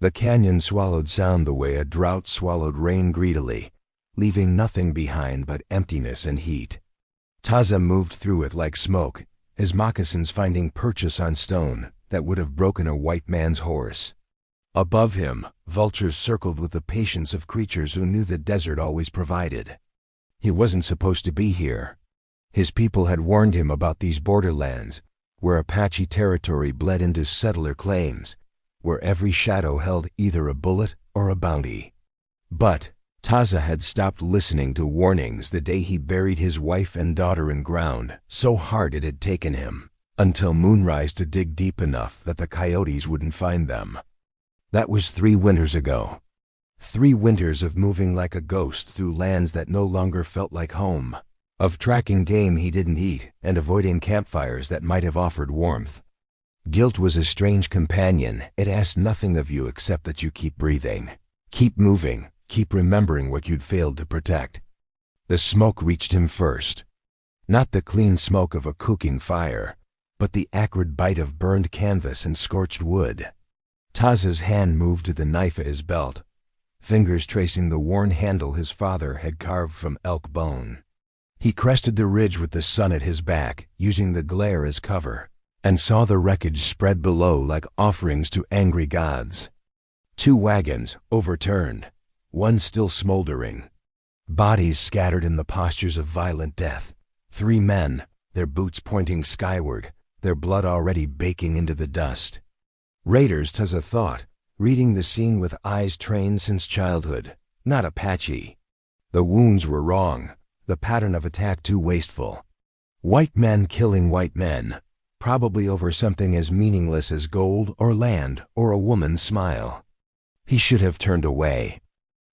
The canyon swallowed sound the way a drought swallowed rain greedily, leaving nothing behind but emptiness and heat. Taza moved through it like smoke, his moccasins finding purchase on stone that would have broken a white man's horse. Above him, vultures circled with the patience of creatures who knew the desert always provided. He wasn't supposed to be here. His people had warned him about these borderlands, where Apache territory bled into settler claims, where every shadow held either a bullet or a bounty. But Taza had stopped listening to warnings the day he buried his wife and daughter in ground so hard it had taken him until moonrise to dig deep enough that the coyotes wouldn't find them. That was 3 winters ago. 3 winters of moving like a ghost through lands that no longer felt like home, of tracking game he didn't eat and avoiding campfires that might have offered warmth. Guilt was a strange companion. It asked nothing of you except that you keep breathing, keep moving, keep remembering what you'd failed to protect. The smoke reached him first. Not the clean smoke of a cooking fire, but the acrid bite of burned canvas and scorched wood. Taza's hand moved to the knife at his belt, fingers tracing the worn handle his father had carved from elk bone. He crested the ridge with the sun at his back, using the glare as cover, and saw the wreckage spread below like offerings to angry gods. 2 wagons, overturned, one still smoldering. Bodies scattered in the postures of violent death. 3 men, their boots pointing skyward, their blood already baking into the dust. Raiders, Taza thought, reading the scene with eyes trained since childhood, not Apache. The wounds were wrong, the pattern of attack too wasteful. White men killing white men, probably over something as meaningless as gold or land or a woman's smile. He should have turned away.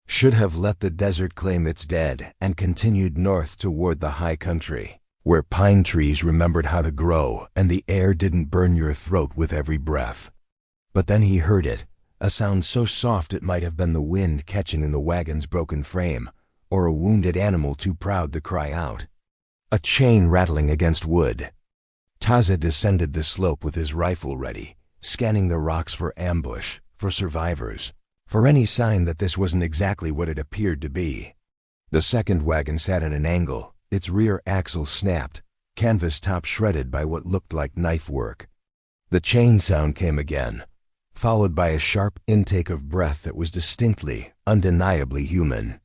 Should have let the desert claim its dead and continued north toward the high country, where pine trees remembered how to grow and the air didn't burn your throat with every breath. But then he heard it, a sound so soft it might have been the wind catching in the wagon's broken frame, or a wounded animal too proud to cry out. A chain rattling against wood. Taza descended the slope with his rifle ready, scanning the rocks for ambush, for survivors, for any sign that this wasn't exactly what it appeared to be. The second wagon sat at an angle, its rear axle snapped, canvas top shredded by what looked like knife work. The chain sound came again, followed by a sharp intake of breath that was distinctly, undeniably human.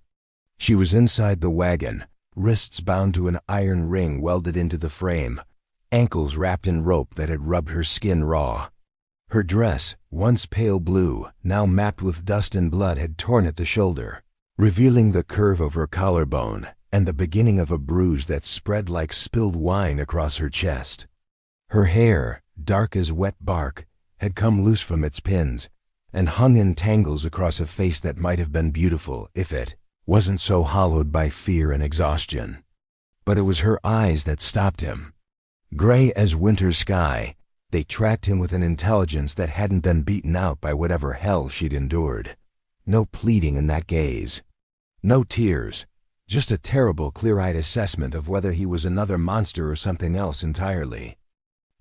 She was inside the wagon, wrists bound to an iron ring welded into the frame, ankles wrapped in rope that had rubbed her skin raw. Her dress, once pale blue, now mapped with dust and blood, had torn at the shoulder, revealing the curve of her collarbone and the beginning of a bruise that spread like spilled wine across her chest. Her hair, dark as wet bark, had come loose from its pins and hung in tangles across a face that might have been beautiful if it wasn't so hollowed by fear and exhaustion. But it was her eyes that stopped him. Gray as winter sky, they tracked him with an intelligence that hadn't been beaten out by whatever hell she'd endured. No pleading in that gaze. No tears, just a terrible, clear-eyed assessment of whether he was another monster or something else entirely.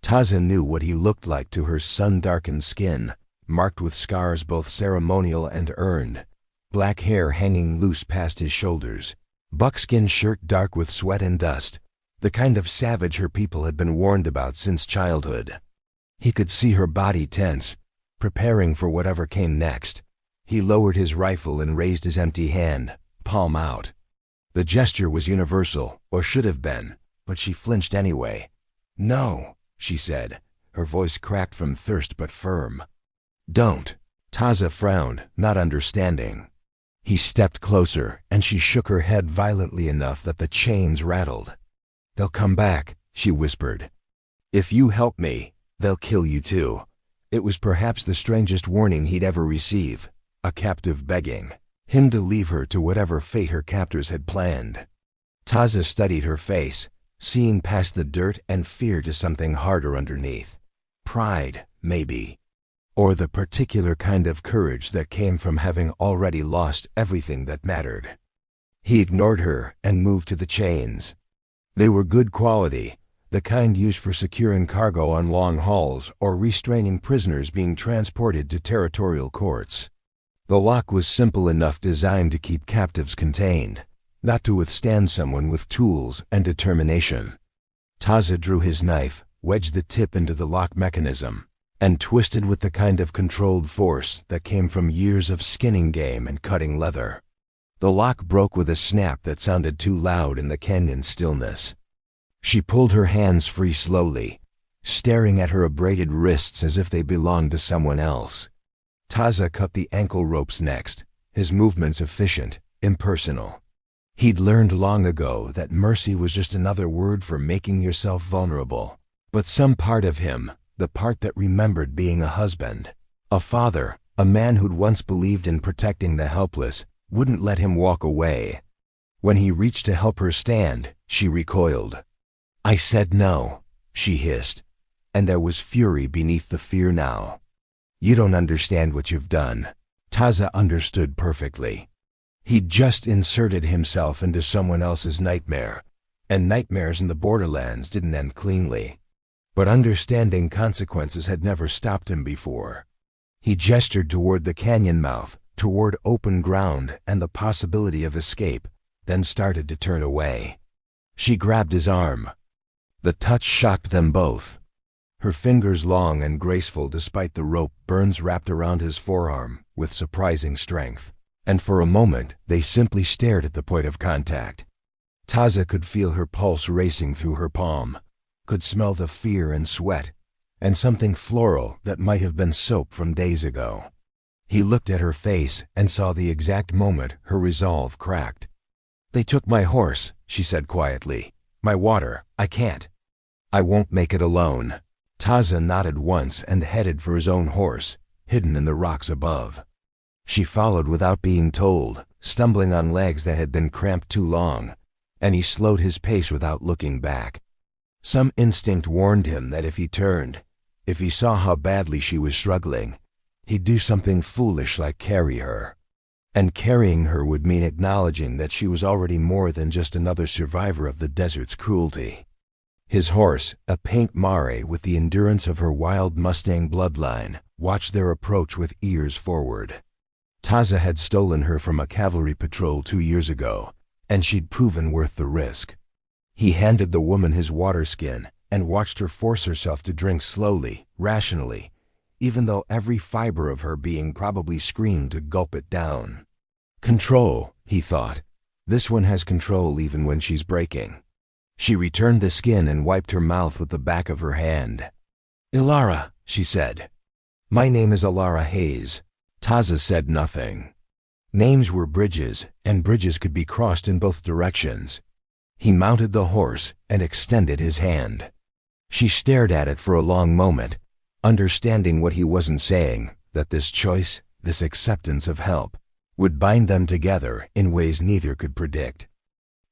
Taza knew what he looked like to her sun-darkened skin, marked with scars both ceremonial and earned, black hair hanging loose past his shoulders, buckskin shirt dark with sweat and dust, the kind of savage her people had been warned about since childhood. He could see her body tense, preparing for whatever came next. He lowered his rifle and raised his empty hand, palm out. The gesture was universal, or should have been, but she flinched anyway. "No," she said, her voice cracked from thirst but firm. "Don't." Taza frowned, not understanding. He stepped closer, and she shook her head violently enough that the chains rattled. "They'll come back," she whispered. "If you help me, they'll kill you too." It was perhaps the strangest warning he'd ever receive, a captive begging him to leave her to whatever fate her captors had planned. Taza studied her face, seeing past the dirt and fear to something harder underneath. Pride, maybe. Or the particular kind of courage that came from having already lost everything that mattered. He ignored her and moved to the chains. They were good quality, the kind used for securing cargo on long hauls or restraining prisoners being transported to territorial courts. The lock was simple enough, designed to keep captives contained, not to withstand someone with tools and determination. Taza drew his knife, wedged the tip into the lock mechanism, and twisted with the kind of controlled force that came from years of skinning game and cutting leather. The lock broke with a snap that sounded too loud in the canyon's stillness. She pulled her hands free slowly, staring at her abraded wrists as if they belonged to someone else. Taza cut the ankle ropes next, his movements efficient, impersonal. He'd learned long ago that mercy was just another word for making yourself vulnerable. But some part of him, the part that remembered being a husband, a father, a man who'd once believed in protecting the helpless, wouldn't let him walk away. When he reached to help her stand, she recoiled. "I said no," she hissed, and there was fury beneath the fear now. "You don't understand what you've done." Taza understood perfectly. He'd just inserted himself into someone else's nightmare, and nightmares in the borderlands didn't end cleanly. But understanding consequences had never stopped him before. He gestured toward the canyon mouth, toward open ground and the possibility of escape, then started to turn away. She grabbed his arm. The touch shocked them both. Her fingers, long and graceful despite the rope burns, wrapped around his forearm with surprising strength, and for a moment they simply stared at the point of contact. Taza could feel her pulse racing through her palm, could smell the fear and sweat, and something floral that might have been soap from days ago. He looked at her face and saw the exact moment her resolve cracked. "They took my horse," she said quietly. "My water. I can't. I won't make it alone." Taza nodded once and headed for his own horse, hidden in the rocks above. She followed without being told, stumbling on legs that had been cramped too long, and he slowed his pace without looking back. Some instinct warned him that if he turned, if he saw how badly she was struggling, he'd do something foolish like carry her. And carrying her would mean acknowledging that she was already more than just another survivor of the desert's cruelty. His horse, a paint mare with the endurance of her wild Mustang bloodline, watched their approach with ears forward. Taza had stolen her from a cavalry patrol 2 years ago, and she'd proven worth the risk. He handed the woman his water skin and watched her force herself to drink slowly, rationally, even though every fiber of her being probably screamed to gulp it down. Control, he thought. This one has control even when she's breaking. She returned the skin and wiped her mouth with the back of her hand. "Elara," she said. "My name is Elara Hayes." Taza said nothing. Names were bridges, and bridges could be crossed in both directions. He mounted the horse and extended his hand. She stared at it for a long moment, understanding what he wasn't saying, that this choice, this acceptance of help, would bind them together in ways neither could predict.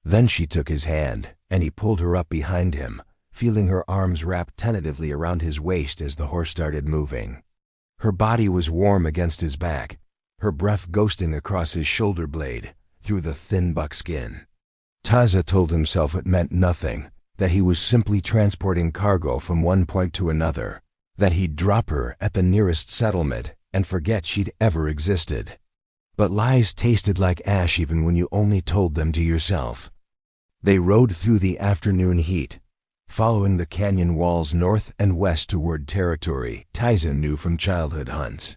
Then she took his hand, and he pulled her up behind him, feeling her arms wrap tentatively around his waist as the horse started moving. Her body was warm against his back, her breath ghosting across his shoulder blade, through the thin buckskin. Taza told himself it meant nothing, that he was simply transporting cargo from one point to another, that he'd drop her at the nearest settlement and forget she'd ever existed. But lies tasted like ash even when you only told them to yourself. They rode through the afternoon heat, following the canyon walls north and west toward territory Taza knew from childhood hunts.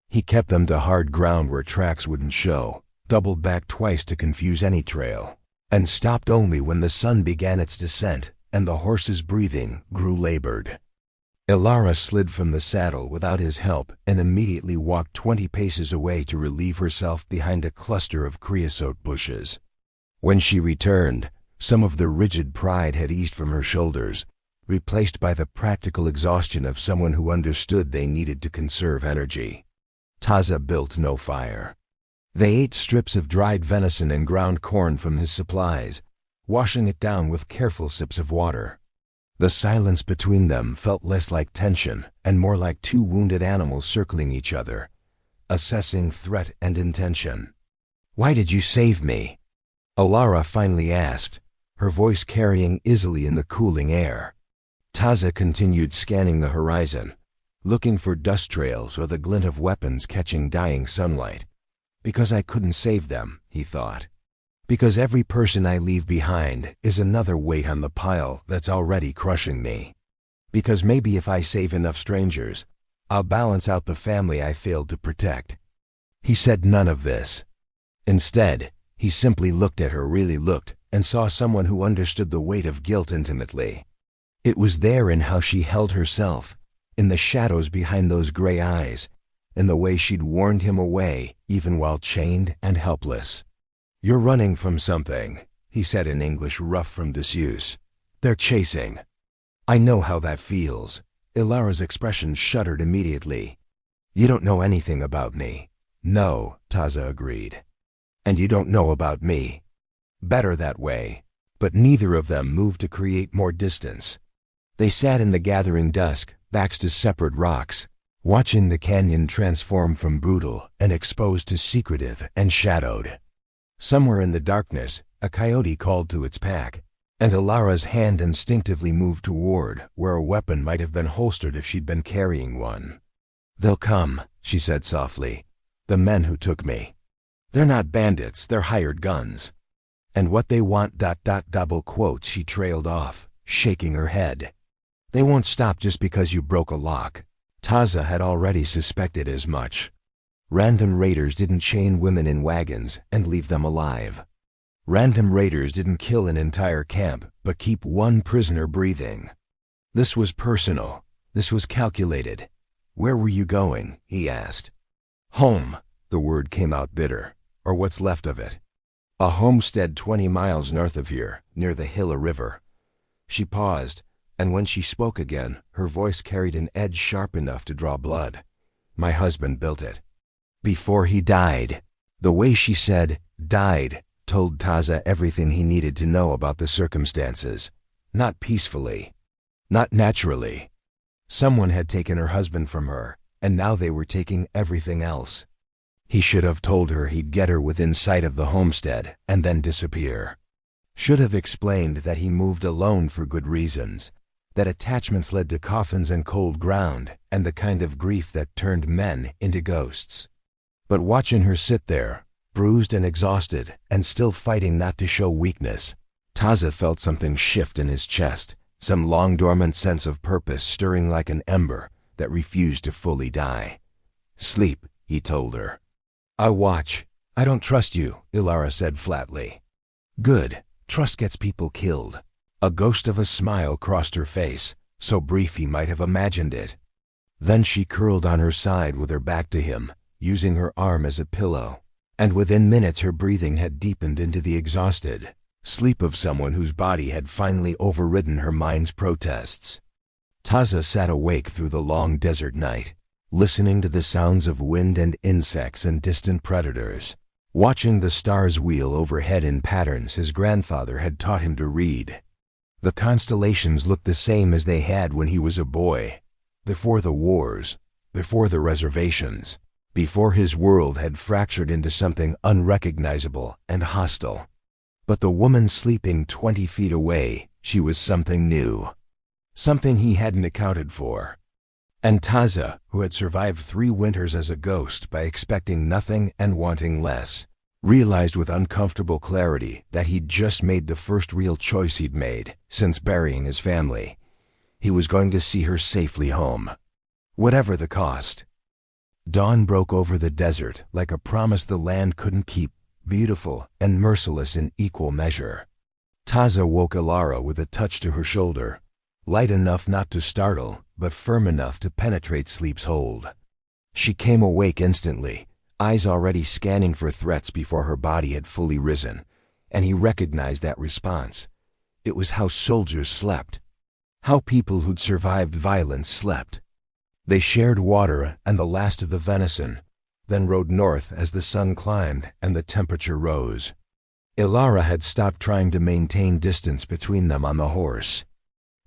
He kept them to hard ground where tracks wouldn't show, doubled back twice to confuse any trail, and stopped only when the sun began its descent and the horse's breathing grew labored. Elara slid from the saddle without his help and immediately walked 20 paces away to relieve herself behind a cluster of creosote bushes. When she returned, some of the rigid pride had eased from her shoulders, replaced by the practical exhaustion of someone who understood they needed to conserve energy. Taza built no fire. They ate strips of dried venison and ground corn from his supplies, washing it down with careful sips of water. The silence between them felt less like tension and more like two wounded animals circling each other, assessing threat and intention. "Why did you save me?" Elara finally asked, her voice carrying easily in the cooling air. Taza continued scanning the horizon, looking for dust trails or the glint of weapons catching dying sunlight. Because I couldn't save them, he thought. Because every person I leave behind is another weight on the pile that's already crushing me. Because maybe if I save enough strangers, I'll balance out the family I failed to protect. He said none of this. Instead, he simply looked at her, really looked, and saw someone who understood the weight of guilt intimately. It was there in how she held herself, in the shadows behind those gray eyes, in the way she'd warned him away, even while chained and helpless. "You're running from something," he said in English rough from disuse. "They're chasing." "I know how that feels." Elara's expression shuddered immediately. "You don't know anything about me." "No," Taza agreed. "And you don't know about me." "Better that way." But neither of them moved to create more distance. They sat in the gathering dusk, backs to separate rocks, watching the canyon transform from brutal and exposed to secretive and shadowed. Somewhere in the darkness, a coyote called to its pack, and Elara's hand instinctively moved toward where a weapon might have been holstered if she'd been carrying one. "They'll come," she said softly. "The men who took me. They're not bandits, they're hired guns. And what they want ... double quotes," she trailed off, shaking her head. "They won't stop just because you broke a lock." Taza had already suspected as much. Random raiders didn't chain women in wagons and leave them alive. Random raiders didn't kill an entire camp, but keep one prisoner breathing. This was personal. This was calculated. "Where were you going?" he asked. "Home." The word came out bitter, or what's left of it. "A homestead 20 miles north of here, near the Hilla River." She paused, and when she spoke again, her voice carried an edge sharp enough to draw blood. "My husband built it. Before he died." The way she said, "died," told Taza everything he needed to know about the circumstances. Not peacefully. Not naturally. Someone had taken her husband from her, and now they were taking everything else. He should have told her he'd get her within sight of the homestead and then disappear. Should have explained that he moved alone for good reasons, that attachments led to coffins and cold ground, and the kind of grief that turned men into ghosts. But watching her sit there, bruised and exhausted, and still fighting not to show weakness, Taza felt something shift in his chest, some long-dormant sense of purpose stirring like an ember that refused to fully die. "Sleep," he told her. "I'll watch." "I don't trust you," Elara said flatly. "Good. Trust gets people killed." A ghost of a smile crossed her face, so brief he might have imagined it. Then she curled on her side with her back to him, using her arm as a pillow, and within minutes her breathing had deepened into the exhausted sleep of someone whose body had finally overridden her mind's protests. Taza sat awake through the long desert night, listening to the sounds of wind and insects and distant predators, watching the stars wheel overhead in patterns his grandfather had taught him to read. The constellations looked the same as they had when he was a boy, before the wars, before the reservations, before his world had fractured into something unrecognizable and hostile. But the woman sleeping 20 feet away, she was something new, something he hadn't accounted for. And Taza, who had survived 3 winters as a ghost by expecting nothing and wanting less, realized with uncomfortable clarity that he'd just made the first real choice he'd made since burying his family. He was going to see her safely home, whatever the cost. Dawn broke over the desert like a promise the land couldn't keep, beautiful and merciless in equal measure. Taza woke Elara with a touch to her shoulder, light enough not to startle, but firm enough to penetrate sleep's hold. She came awake instantly, eyes already scanning for threats before her body had fully risen, and he recognized that response. It was how soldiers slept, how people who'd survived violence slept. They shared water and the last of the venison, then rode north as the sun climbed and the temperature rose. Elara had stopped trying to maintain distance between them on the horse.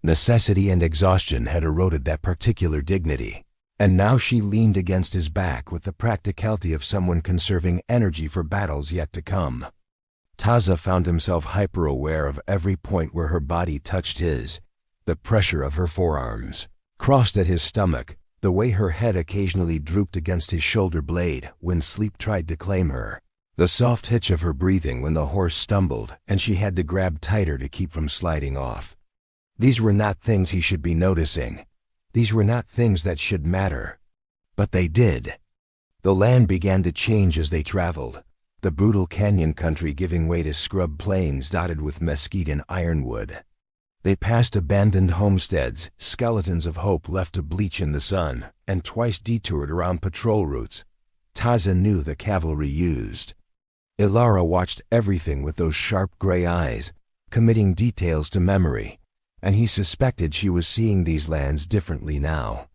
Necessity and exhaustion had eroded that particular dignity, and now she leaned against his back with the practicality of someone conserving energy for battles yet to come. Taza found himself hyper-aware of every point where her body touched his, The pressure of her forearms crossed at his stomach, the way her head occasionally drooped against his shoulder blade when sleep tried to claim her. The soft hitch of her breathing when the horse stumbled and she had to grab tighter to keep from sliding off. These were not things he should be noticing. These were not things that should matter. But they did. The land began to change as they traveled, the brutal canyon country giving way to scrub plains dotted with mesquite and ironwood. They passed abandoned homesteads, skeletons of hope left to bleach in the sun, and twice detoured around patrol routes Taza knew the cavalry used. Elara watched everything with those sharp gray eyes, committing details to memory, and he suspected she was seeing these lands differently now.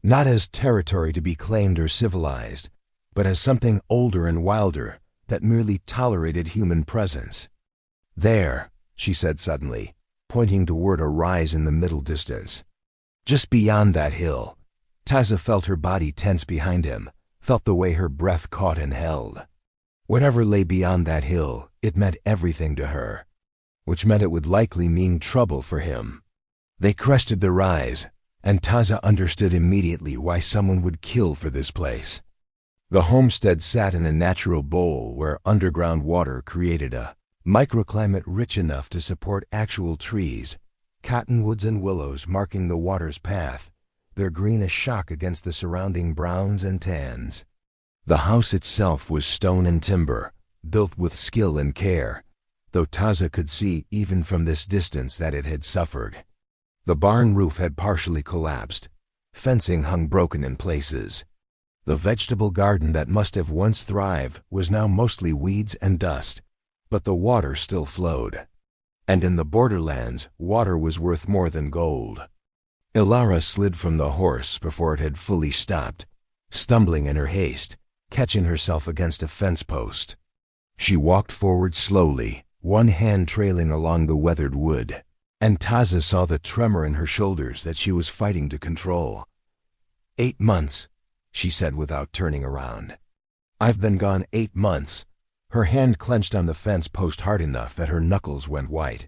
Not as territory to be claimed or civilized, but as something older and wilder that merely tolerated human presence. "There," she said suddenly, pointing toward a rise in the middle distance. Just beyond that hill. Taza felt her body tense behind him, felt the way her breath caught and held. Whatever lay beyond that hill, it meant everything to her, which meant it would likely mean trouble for him. They crested the rise, and Taza understood immediately why someone would kill for this place. The homestead sat in a natural bowl where underground water created a microclimate rich enough to support actual trees, cottonwoods and willows marking the water's path, their green a shock against the surrounding browns and tans. The house itself was stone and timber, built with skill and care, though Taza could see even from this distance that it had suffered. The barn roof had partially collapsed, fencing hung broken in places. The vegetable garden that must have once thrived was now mostly weeds and dust, but the water still flowed. And in the borderlands, water was worth more than gold. Elara slid from the horse before it had fully stopped, stumbling in her haste, catching herself against a fence post. She walked forward slowly, one hand trailing along the weathered wood, and Taza saw the tremor in her shoulders that she was fighting to control. 8 months, she said without turning around. I've been gone 8 months. Her hand clenched on the fence post hard enough that her knuckles went white.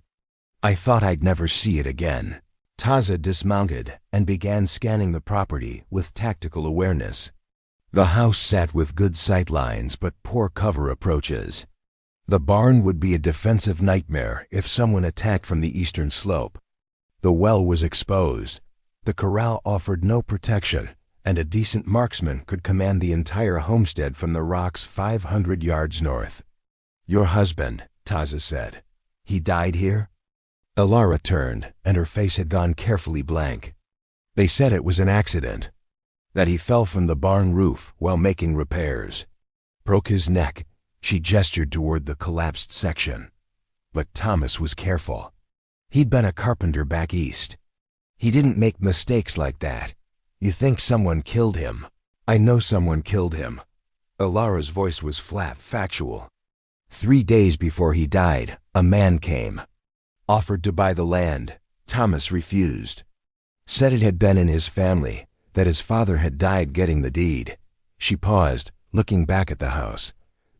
I thought I'd never see it again. Taza dismounted and began scanning the property with tactical awareness. The house sat with good sight lines but poor cover approaches. The barn would be a defensive nightmare if someone attacked from the eastern slope. The well was exposed. The corral offered no protection, and a decent marksman could command the entire homestead from the rocks 500 yards north. Your husband, Taza said. He died here? Elara turned, and her face had gone carefully blank. They said it was an accident, that he fell from the barn roof while making repairs. Broke his neck. She gestured toward the collapsed section. But Thomas was careful. He'd been a carpenter back east. He didn't make mistakes like that. You think someone killed him? I know someone killed him. Elara's voice was flat, factual. 3 days before he died, a man came. Offered to buy the land. Thomas refused. Said it had been in his family, that his father had died getting the deed. She paused, looking back at the house.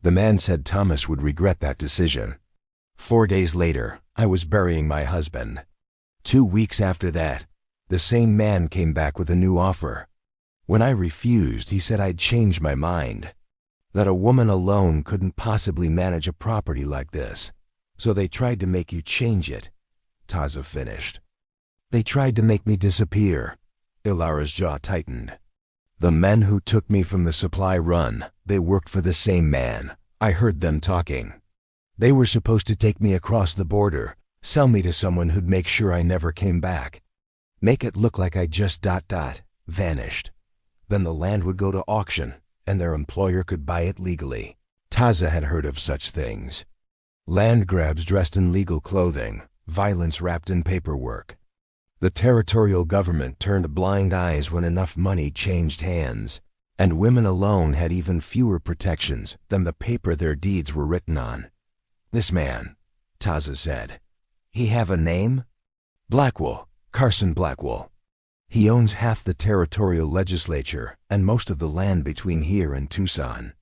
The man said Thomas would regret that decision. 4 days later, I was burying my husband. 2 weeks after that, the same man came back with a new offer. When I refused, he said I'd changed my mind, that a woman alone couldn't possibly manage a property like this. So they tried to make you change it, Taza finished. They tried to make me disappear. Elara's jaw tightened. The men who took me from the supply run, they worked for the same man. I heard them talking. They were supposed to take me across the border, sell me to someone who'd make sure I never came back. Make it look like I just vanished. Then the land would go to auction, and their employer could buy it legally. Taza had heard of such things. Land grabs dressed in legal clothing, violence wrapped in paperwork. The territorial government turned blind eyes when enough money changed hands, and women alone had even fewer protections than the paper their deeds were written on. This man, Taza said. He have a name? Blackwell, Carson Blackwell. He owns half the territorial legislature and most of the land between here and Tucson.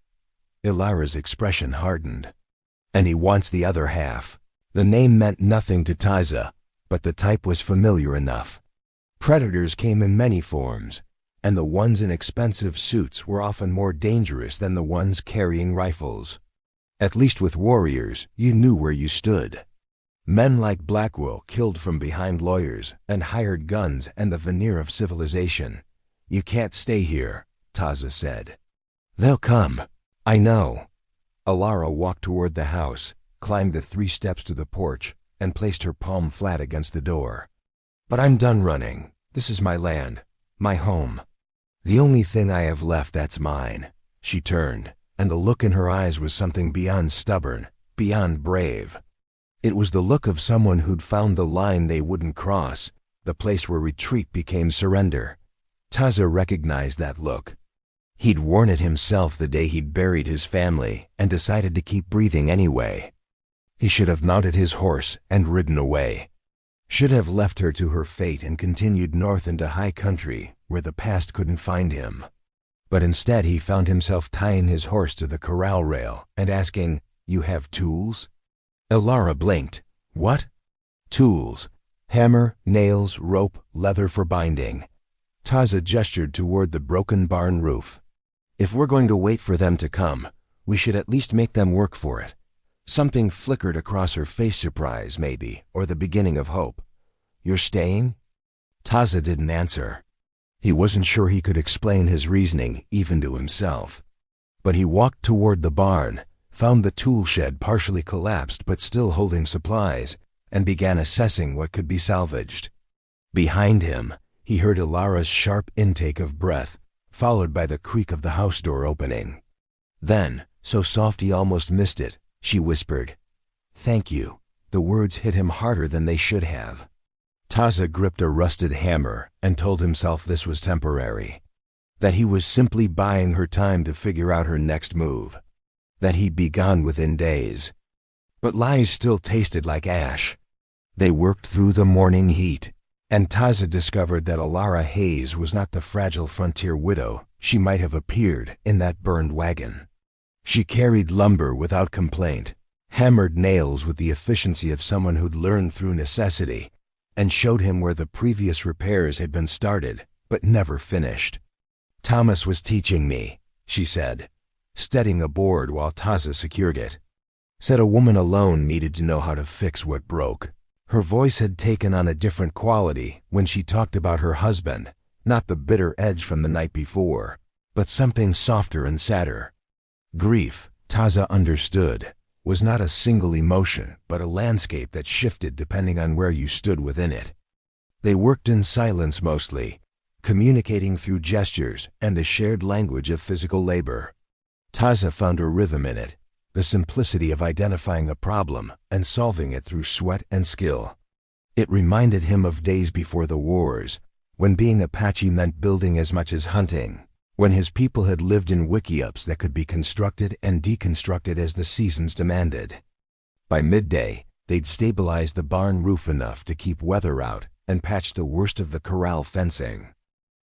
Elara's expression hardened. And he wants the other half. The name meant nothing to Taza, but the type was familiar enough. Predators came in many forms, and the ones in expensive suits were often more dangerous than the ones carrying rifles. At least with warriors, you knew where you stood. Men like Blackwell killed from behind lawyers and hired guns and the veneer of civilization. "You can't stay here," Taza said. "They'll come. I know." Elara walked toward the house, climbed the 3 steps to the porch, and placed her palm flat against the door. "But I'm done running. This is my land, my home. The only thing I have left that's mine." She turned, and the look in her eyes was something beyond stubborn, beyond brave. It was the look of someone who'd found the line they wouldn't cross, the place where retreat became surrender. Taza recognized that look. He'd worn it himself the day he'd buried his family and decided to keep breathing anyway. He should have mounted his horse and ridden away. Should have left her to her fate and continued north into high country where the past couldn't find him. But instead he found himself tying his horse to the corral rail and asking, "You have tools?" Elara blinked. "What?" "Tools. Hammer, nails, rope, leather for binding." Taza gestured toward the broken barn roof. "If we're going to wait for them to come, we should at least make them work for it." Something flickered across her face, surprise maybe, or the beginning of hope. "You're staying?" Taza didn't answer. He wasn't sure he could explain his reasoning even to himself. But he walked toward the barn, found the tool shed partially collapsed but still holding supplies, and began assessing what could be salvaged. Behind him, he heard Elara's sharp intake of breath, followed by the creak of the house door opening. Then, so soft he almost missed it, she whispered, "Thank you." The words hit him harder than they should have. Taza gripped a rusted hammer and told himself this was temporary, that he was simply buying her time to figure out her next move, that he'd be gone within days. But lies still tasted like ash. They worked through the morning heat, and Taza discovered that Elara Hayes was not the fragile frontier widow she might have appeared in that burned wagon. She carried lumber without complaint, hammered nails with the efficiency of someone who'd learned through necessity, and showed him where the previous repairs had been started but never finished. "Thomas was teaching me," she said, steadying a board while Taza secured it. "Said a woman alone needed to know how to fix what broke." Her voice had taken on a different quality when she talked about her husband, not the bitter edge from the night before, but something softer and sadder. Grief, Taza understood, was not a single emotion, but a landscape that shifted depending on where you stood within it. They worked in silence mostly, communicating through gestures and the shared language of physical labor. Taza found a rhythm in it, the simplicity of identifying a problem and solving it through sweat and skill. It reminded him of days before the wars, when being Apache meant building as much as hunting, when his people had lived in wiki-ups that could be constructed and deconstructed as the seasons demanded. By midday, they'd stabilized the barn roof enough to keep weather out and patched the worst of the corral fencing.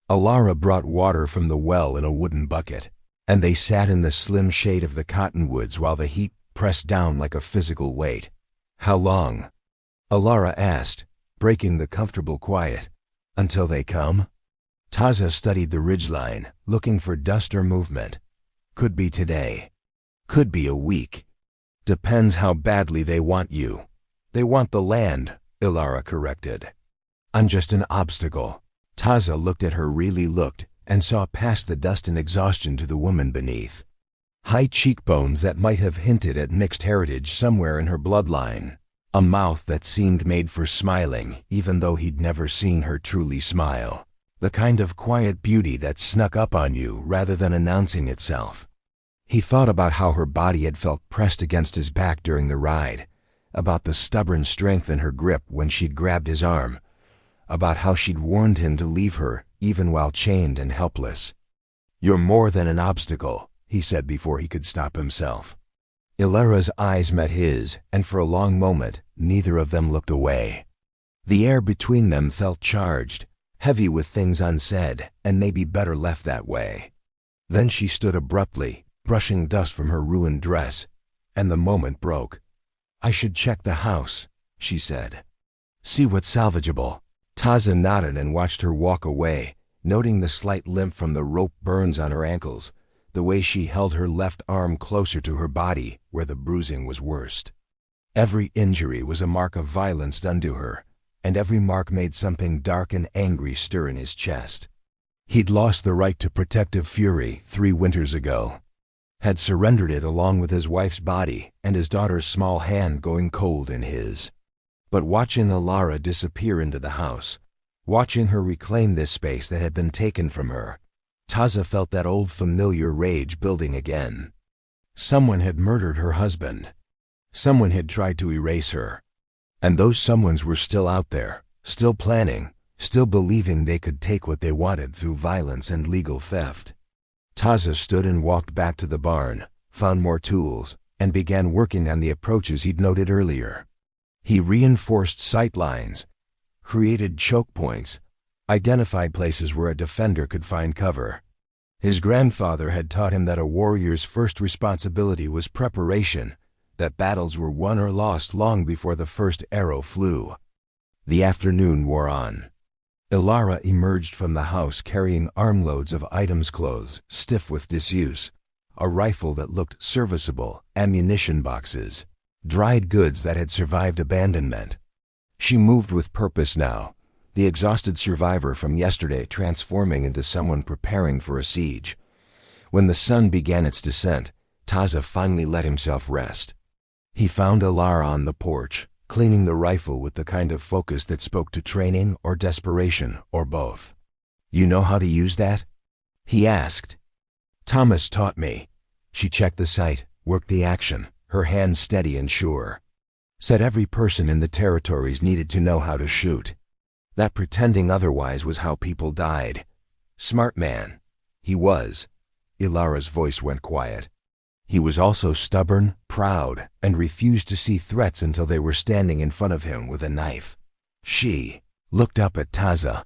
Elara brought water from the well in a wooden bucket, and they sat in the slim shade of the cottonwoods while the heat pressed down like a physical weight. "How long?" Elara asked, breaking the comfortable quiet. "Until they come?" Taza studied the ridgeline, looking for dust or movement. "Could be today. Could be a week. Depends how badly they want you." "They want the land," Elara corrected. "I'm just an obstacle." Taza looked at her, really looked, and saw past the dust and exhaustion to the woman beneath. High cheekbones that might have hinted at mixed heritage somewhere in her bloodline. A mouth that seemed made for smiling, even though he'd never seen her truly smile. The kind of quiet beauty that snuck up on you rather than announcing itself. He thought about how her body had felt pressed against his back during the ride, about the stubborn strength in her grip when she'd grabbed his arm, about how she'd warned him to leave her even while chained and helpless. "You're more than an obstacle," he said before he could stop himself. Elara's eyes met his, and for a long moment, neither of them looked away. The air between them felt charged, heavy with things unsaid, and maybe better left that way. Then she stood abruptly, brushing dust from her ruined dress, and the moment broke. "I should check the house," she said. See what's salvageable. Taza nodded and watched her walk away, noting the slight limp from the rope burns on her ankles, the way she held her left arm closer to her body where the bruising was worst. Every injury was a mark of violence done to her, and every mark made something dark and angry stir in his chest. He'd lost the right to protective fury 3 winters ago, had surrendered it along with his wife's body and his daughter's small hand going cold in his. But watching Elara disappear into the house, watching her reclaim this space that had been taken from her, Taza felt that old familiar rage building again. Someone had murdered her husband. Someone had tried to erase her. And those someones were still out there, still planning, still believing they could take what they wanted through violence and legal theft. Taza stood and walked back to the barn, found more tools, and began working on the approaches he'd noted earlier. He reinforced sight lines, created choke points, identified places where a defender could find cover. His grandfather had taught him that a warrior's first responsibility was preparation, that battles were won or lost long before the first arrow flew. The afternoon wore on. Elara emerged from the house carrying armloads of items, clothes stiff with disuse, a rifle that looked serviceable, ammunition boxes, dried goods that had survived abandonment. She moved with purpose now, the exhausted survivor from yesterday transforming into someone preparing for a siege. When the sun began its descent, Taza finally let himself rest. He found Elara on the porch, cleaning the rifle with the kind of focus that spoke to training or desperation or both. "You know how to use that?" he asked. "Thomas taught me." She checked the sight, worked the action, her hands steady and sure. Said every person in the territories needed to know how to shoot. That pretending otherwise was how people died. Smart man. He was. Elara's voice went quiet. He was also stubborn, proud, and refused to see threats until they were standing in front of him with a knife. She looked up at Taza.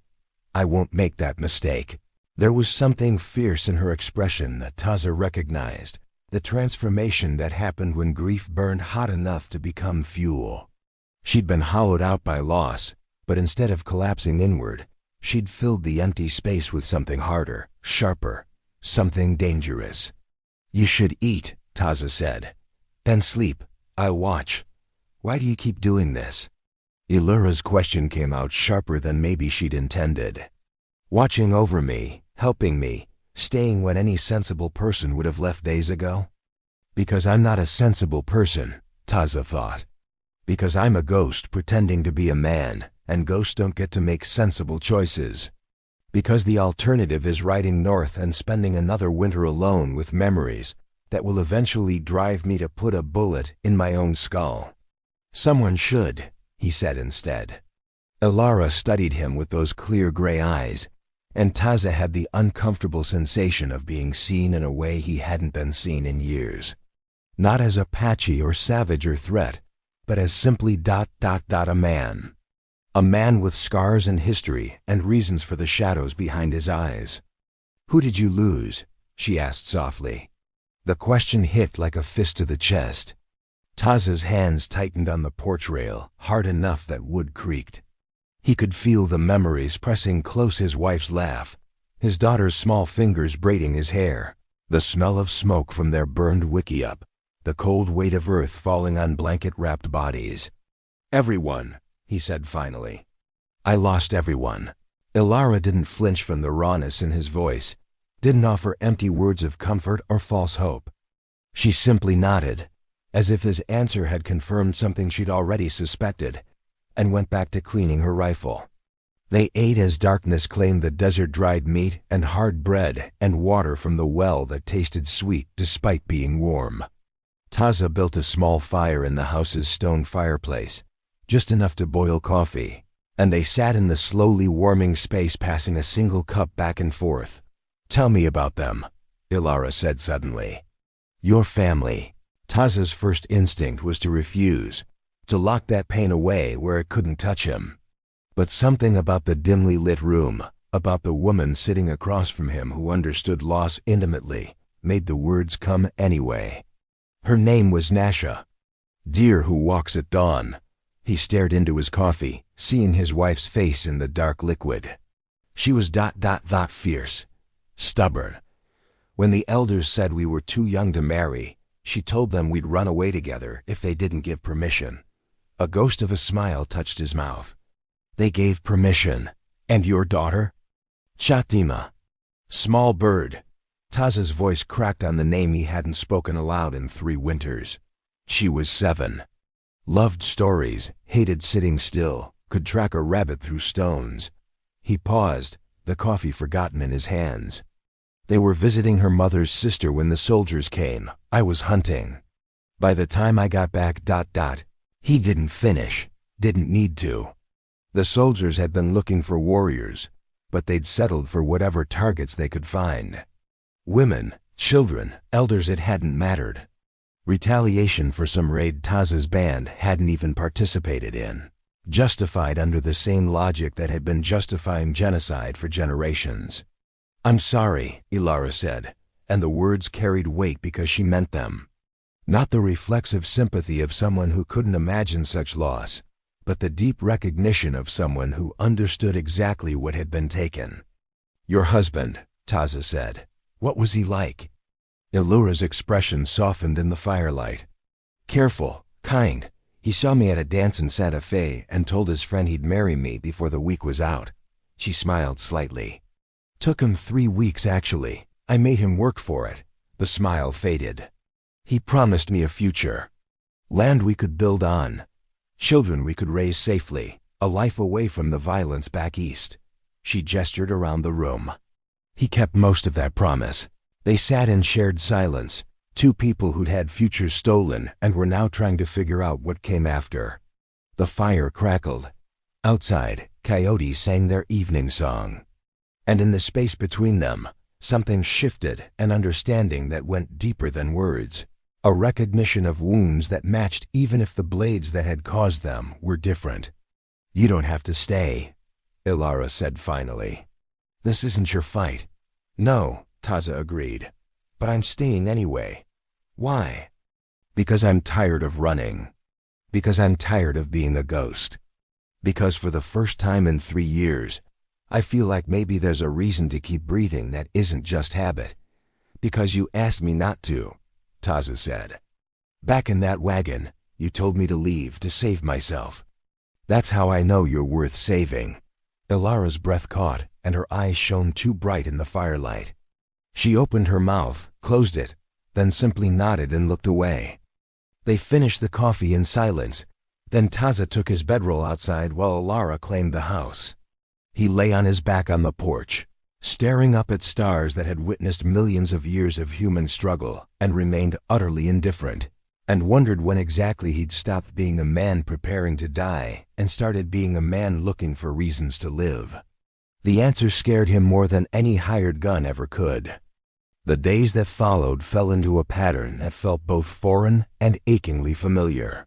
"I won't make that mistake." There was something fierce in her expression that Taza recognized, the transformation that happened when grief burned hot enough to become fuel. She'd been hollowed out by loss, but instead of collapsing inward, she'd filled the empty space with something harder, sharper, something dangerous. "You should eat," Taza said. "Then sleep. I'll watch. Why do you keep doing this?" Elara's question came out sharper than maybe she'd intended. "Watching over me, helping me, staying when any sensible person would have left days ago?" "Because I'm not a sensible person," Taza thought. "Because I'm a ghost pretending to be a man, and ghosts don't get to make sensible choices. Because the alternative is riding north and spending another winter alone with memories that will eventually drive me to put a bullet in my own skull." "Someone should," he said instead. Elara studied him with those clear gray eyes, and Taza had the uncomfortable sensation of being seen in a way he hadn't been seen in years. Not as Apache or savage or threat, but as simply a man. A man with scars and history and reasons for the shadows behind his eyes. "Who did you lose?" she asked softly. The question hit like a fist to the chest. Taza's hands tightened on the porch rail, hard enough that wood creaked. He could feel the memories pressing close, his wife's laugh, his daughter's small fingers braiding his hair, the smell of smoke from their burned wickiup, the cold weight of earth falling on blanket-wrapped bodies. "Everyone," he said finally. "I lost everyone." Elara didn't flinch from the rawness in his voice, didn't offer empty words of comfort or false hope. She simply nodded, as if his answer had confirmed something she'd already suspected, and went back to cleaning her rifle. They ate as darkness claimed the desert-dried meat and hard bread and water from the well that tasted sweet despite being warm. Taza built a small fire in the house's stone fireplace, just enough to boil coffee, and they sat in the slowly warming space passing a single cup back and forth. "Tell me about them," Elara said suddenly. "Your family." Taza's first instinct was to refuse, to lock that pain away where it couldn't touch him. But something about the dimly lit room, about the woman sitting across from him who understood loss intimately, made the words come anyway. Her name was Nasha. "Deer who walks at dawn." He stared into his coffee, seeing his wife's face in the dark liquid. She was fierce, stubborn. When the elders said we were too young to marry, she told them we'd run away together if they didn't give permission. A ghost of a smile touched his mouth. They gave permission. And your daughter? Chatima. Small bird. Taza's voice cracked on the name he hadn't spoken aloud in 3 winters. She was 7. Loved stories, hated sitting still, could track a rabbit through stones. He paused, the coffee forgotten in his hands. They were visiting her mother's sister when the soldiers came. I was hunting. By the time I got back, he didn't finish, didn't need to. The soldiers had been looking for warriors, but they'd settled for whatever targets they could find. Women, children, elders, it hadn't mattered. Retaliation for some raid Taza's band hadn't even participated in. Justified under the same logic that had been justifying genocide for generations. I'm sorry, Elara said, and the words carried weight because she meant them. Not the reflexive sympathy of someone who couldn't imagine such loss, but the deep recognition of someone who understood exactly what had been taken. Your husband, Taza said. What was he like? Elara's expression softened in the firelight. Careful, kind. He saw me at a dance in Santa Fe and told his friend he'd marry me before the week was out. She smiled slightly. Took him 3 weeks, actually. I made him work for it. The smile faded. He promised me a future. Land we could build on. Children we could raise safely. A life away from the violence back east. She gestured around the room. He kept most of that promise. They sat in shared silence, 2 people who'd had futures stolen and were now trying to figure out what came after. The fire crackled. Outside, coyotes sang their evening song. And in the space between them, something shifted, an understanding that went deeper than words. A recognition of wounds that matched even if the blades that had caused them were different. You don't have to stay, Elara said finally. This isn't your fight. No, Taza agreed. But I'm staying anyway. Why? Because I'm tired of running. Because I'm tired of being a ghost. Because for the first time in 3 years, I feel like maybe there's a reason to keep breathing that isn't just habit. Because you asked me not to, Taza said. Back in that wagon, you told me to leave, to save myself. That's how I know you're worth saving. Elara's breath caught, and her eyes shone too bright in the firelight. She opened her mouth, closed it, then simply nodded and looked away. They finished the coffee in silence. Then Taza took his bedroll outside while Elara claimed the house. He lay on his back on the porch, staring up at stars that had witnessed millions of years of human struggle and remained utterly indifferent, and wondered when exactly he'd stopped being a man preparing to die and started being a man looking for reasons to live. The answer scared him more than any hired gun ever could. The days that followed fell into a pattern that felt both foreign and achingly familiar.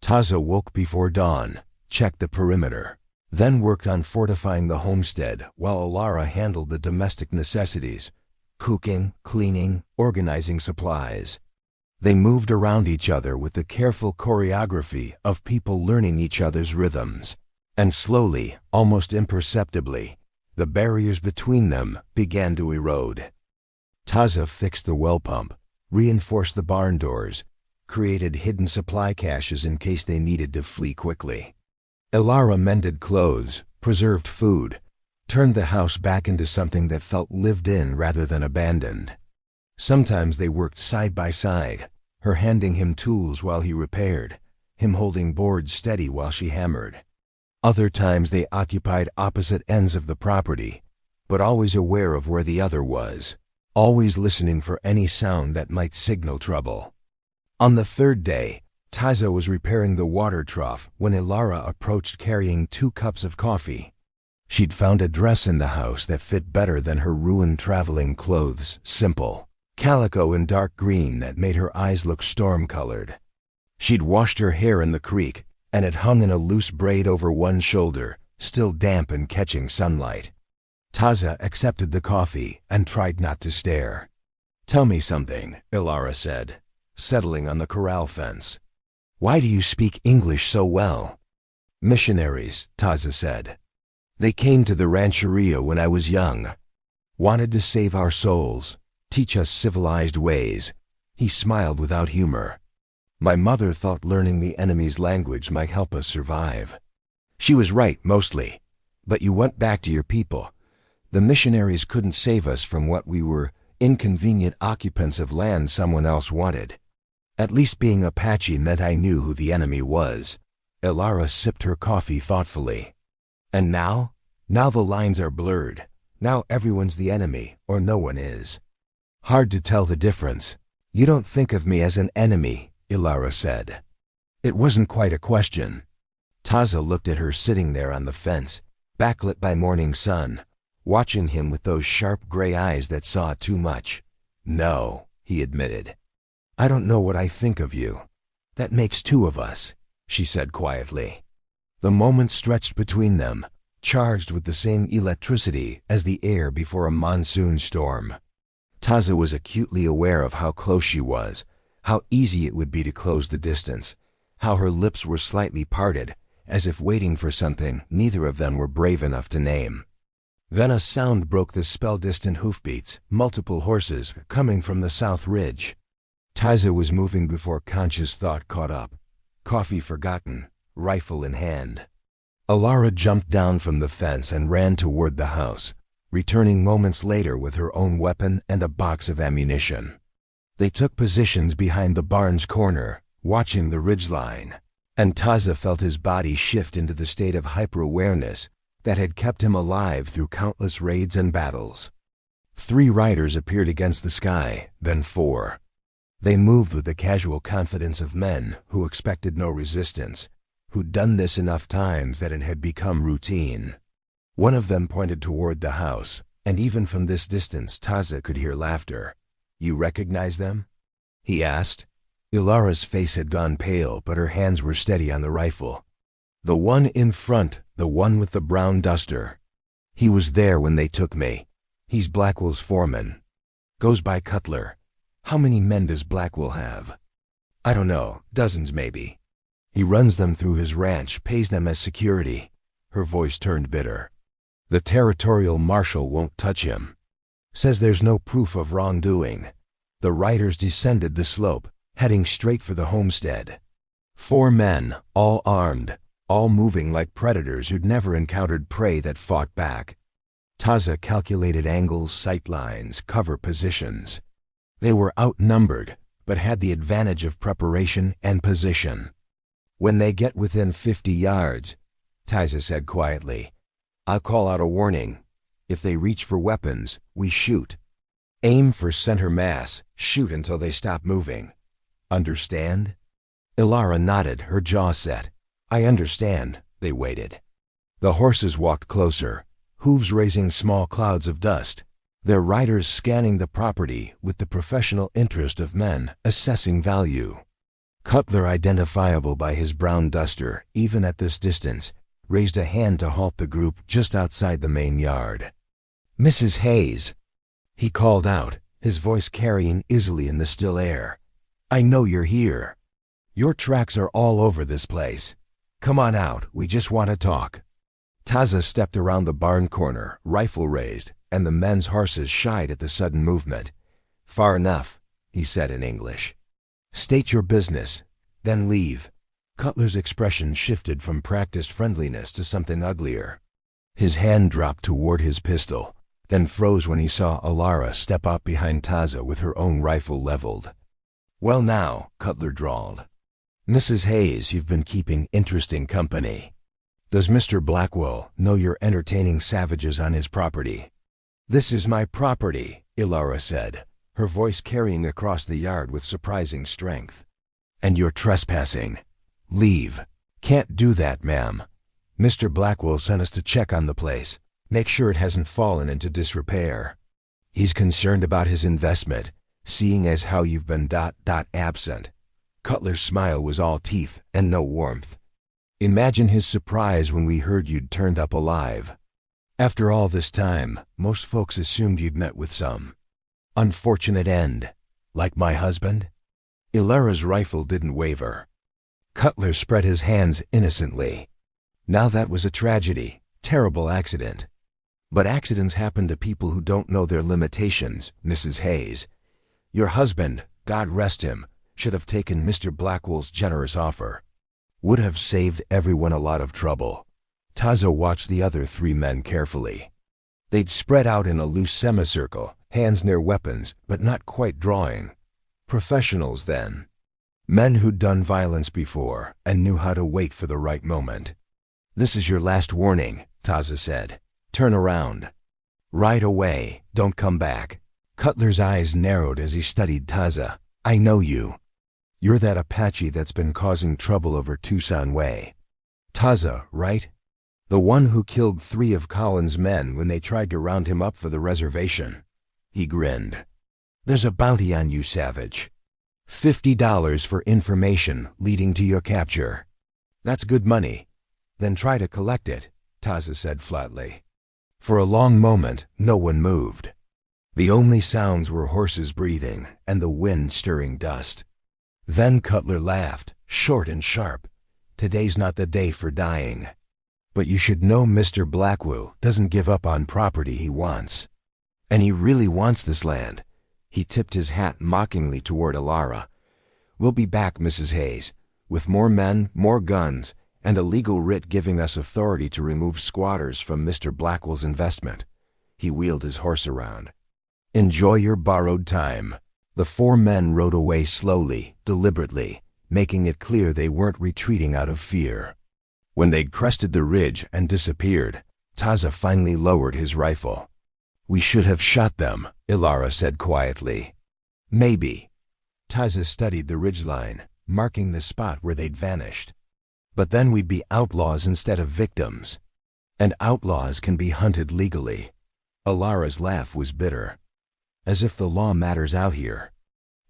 Taza woke before dawn, checked the perimeter, then worked on fortifying the homestead while Elara handled the domestic necessities, cooking, cleaning, organizing supplies. They moved around each other with the careful choreography of people learning each other's rhythms, and slowly, almost imperceptibly, the barriers between them began to erode. Taza fixed the well pump, reinforced the barn doors, created hidden supply caches in case they needed to flee quickly. Elara mended clothes, preserved food, turned the house back into something that felt lived in rather than abandoned. Sometimes they worked side by side, her handing him tools while he repaired, him holding boards steady while she hammered. Other times they occupied opposite ends of the property, but always aware of where the other was, always listening for any sound that might signal trouble. On the 3rd day, Taza was repairing the water trough when Elara approached carrying 2 cups of coffee. She'd found a dress in the house that fit better than her ruined traveling clothes, simple, calico in dark green that made her eyes look storm-colored. She'd washed her hair in the creek, and it hung in a loose braid over one shoulder, still damp and catching sunlight. Taza accepted the coffee and tried not to stare. Tell me something, Elara said, settling on the corral fence. Why do you speak English so well? Missionaries, Taza said. They came to the rancheria when I was young. Wanted to save our souls, teach us civilized ways. He smiled without humor. My mother thought learning the enemy's language might help us survive. She was right, mostly. But you went back to your people. The missionaries couldn't save us from what we were, inconvenient occupants of land someone else wanted. At least being Apache meant I knew who the enemy was. Elara sipped her coffee thoughtfully. And now? Now the lines are blurred. Now everyone's the enemy, or no one is. Hard to tell the difference. You don't think of me as an enemy, Elara said. It wasn't quite a question. Taza looked at her sitting there on the fence, backlit by morning sun, watching him with those sharp gray eyes that saw too much. No, he admitted. I don't know what I think of you. That makes two of us, she said quietly. The moment stretched between them, charged with the same electricity as the air before a monsoon storm. Taza was acutely aware of how close she was, how easy it would be to close the distance, how her lips were slightly parted, as if waiting for something neither of them were brave enough to name. Then a sound broke the spell-distant hoofbeats, multiple horses coming from the south ridge. Taza was moving before conscious thought caught up, coffee forgotten, rifle in hand. Elara jumped down from the fence and ran toward the house, returning moments later with her own weapon and a box of ammunition. They took positions behind the barn's corner, watching the ridgeline, and Taza felt his body shift into the state of hyper-awareness that had kept him alive through countless raids and battles. 3 riders appeared against the sky, then 4. They moved with the casual confidence of men who expected no resistance, who'd done this enough times that it had become routine. One of them pointed toward the house, and even from this distance Taza could hear laughter. You recognize them? He asked. Elara's face had gone pale, but her hands were steady on the rifle. The one in front, the one with the brown duster. He was there when they took me. He's Blackwell's foreman. Goes by Cutler. How many men does Blackwell have? I don't know, dozens maybe. He runs them through his ranch, pays them as security. Her voice turned bitter. The territorial marshal won't touch him. Says there's no proof of wrongdoing. The riders descended the slope, heading straight for the homestead. 4 men, all armed, all moving like predators who'd never encountered prey that fought back. Taza calculated angles, sight lines, cover positions. They were outnumbered, but had the advantage of preparation and position. When they get within 50 yards, Taza said quietly, I'll call out a warning. If they reach for weapons, we shoot. Aim for center mass, shoot until they stop moving. Understand? Elara nodded, her jaw set. I understand. They waited. The horses walked closer, hooves raising small clouds of dust, their riders scanning the property with the professional interest of men assessing value. Cutler, identifiable by his brown duster, even at this distance, raised a hand to halt the group just outside the main yard. Mrs. Hayes, he called out, his voice carrying easily in the still air. I know you're here. Your tracks are all over this place. Come on out, we just want to talk. Taza stepped around the barn corner, rifle raised, and the men's horses shied at the sudden movement. Far enough, he said in English. State your business, then leave. Cutler's expression shifted from practiced friendliness to something uglier. His hand dropped toward his pistol, then froze when he saw Elara step up behind Taza with her own rifle leveled. Well now, Cutler drawled. Mrs. Hayes, you've been keeping interesting company. Does Mr. Blackwell know you're entertaining savages on his property? This is my property, Elara said, her voice carrying across the yard with surprising strength. And you're trespassing. Leave. Can't do that, ma'am. Mr. Blackwell sent us to check on the place, make sure it hasn't fallen into disrepair. He's concerned about his investment, seeing as how you've been absent. Cutler's smile was all teeth and no warmth. Imagine his surprise when we heard you'd turned up alive. After all this time, most folks assumed you'd met with some unfortunate end, like my husband. Elara's rifle didn't waver. Cutler spread his hands innocently. Now that was a tragedy, terrible accident. But accidents happen to people who don't know their limitations, Mrs. Hayes. Your husband, God rest him, should have taken Mr. Blackwell's generous offer. Would have saved everyone a lot of trouble. Taza watched the other 3 men carefully. They'd spread out in a loose semicircle, hands near weapons, but not quite drawing. Professionals then. Men who'd done violence before and knew how to wait for the right moment. This is your last warning, Taza said. Turn around. Right away, don't come back. Cutler's eyes narrowed as he studied Taza. I know you. You're that Apache that's been causing trouble over Tucson Way. Taza, right? The one who killed 3 of Collins' men when they tried to round him up for the reservation. He grinned. There's a bounty on you, savage. $50 for information leading to your capture. That's good money. Then try to collect it, Taza said flatly. For a long moment, no one moved. The only sounds were horses breathing and the wind stirring dust. Then Cutler laughed, short and sharp. Today's not the day for dying. But you should know Mr. Blackwell doesn't give up on property he wants. And he really wants this land. He tipped his hat mockingly toward Elara. We'll be back, Mrs. Hayes, with more men, more guns, and a legal writ giving us authority to remove squatters from Mr. Blackwell's investment. He wheeled his horse around. Enjoy your borrowed time. The 4 men rode away slowly, deliberately, making it clear they weren't retreating out of fear. When they'd crested the ridge and disappeared, Taza finally lowered his rifle. We should have shot them, Elara said quietly. Maybe. Taza studied the ridgeline, marking the spot where they'd vanished. But then we'd be outlaws instead of victims. And outlaws can be hunted legally. Elara's laugh was bitter. As if the law matters out here.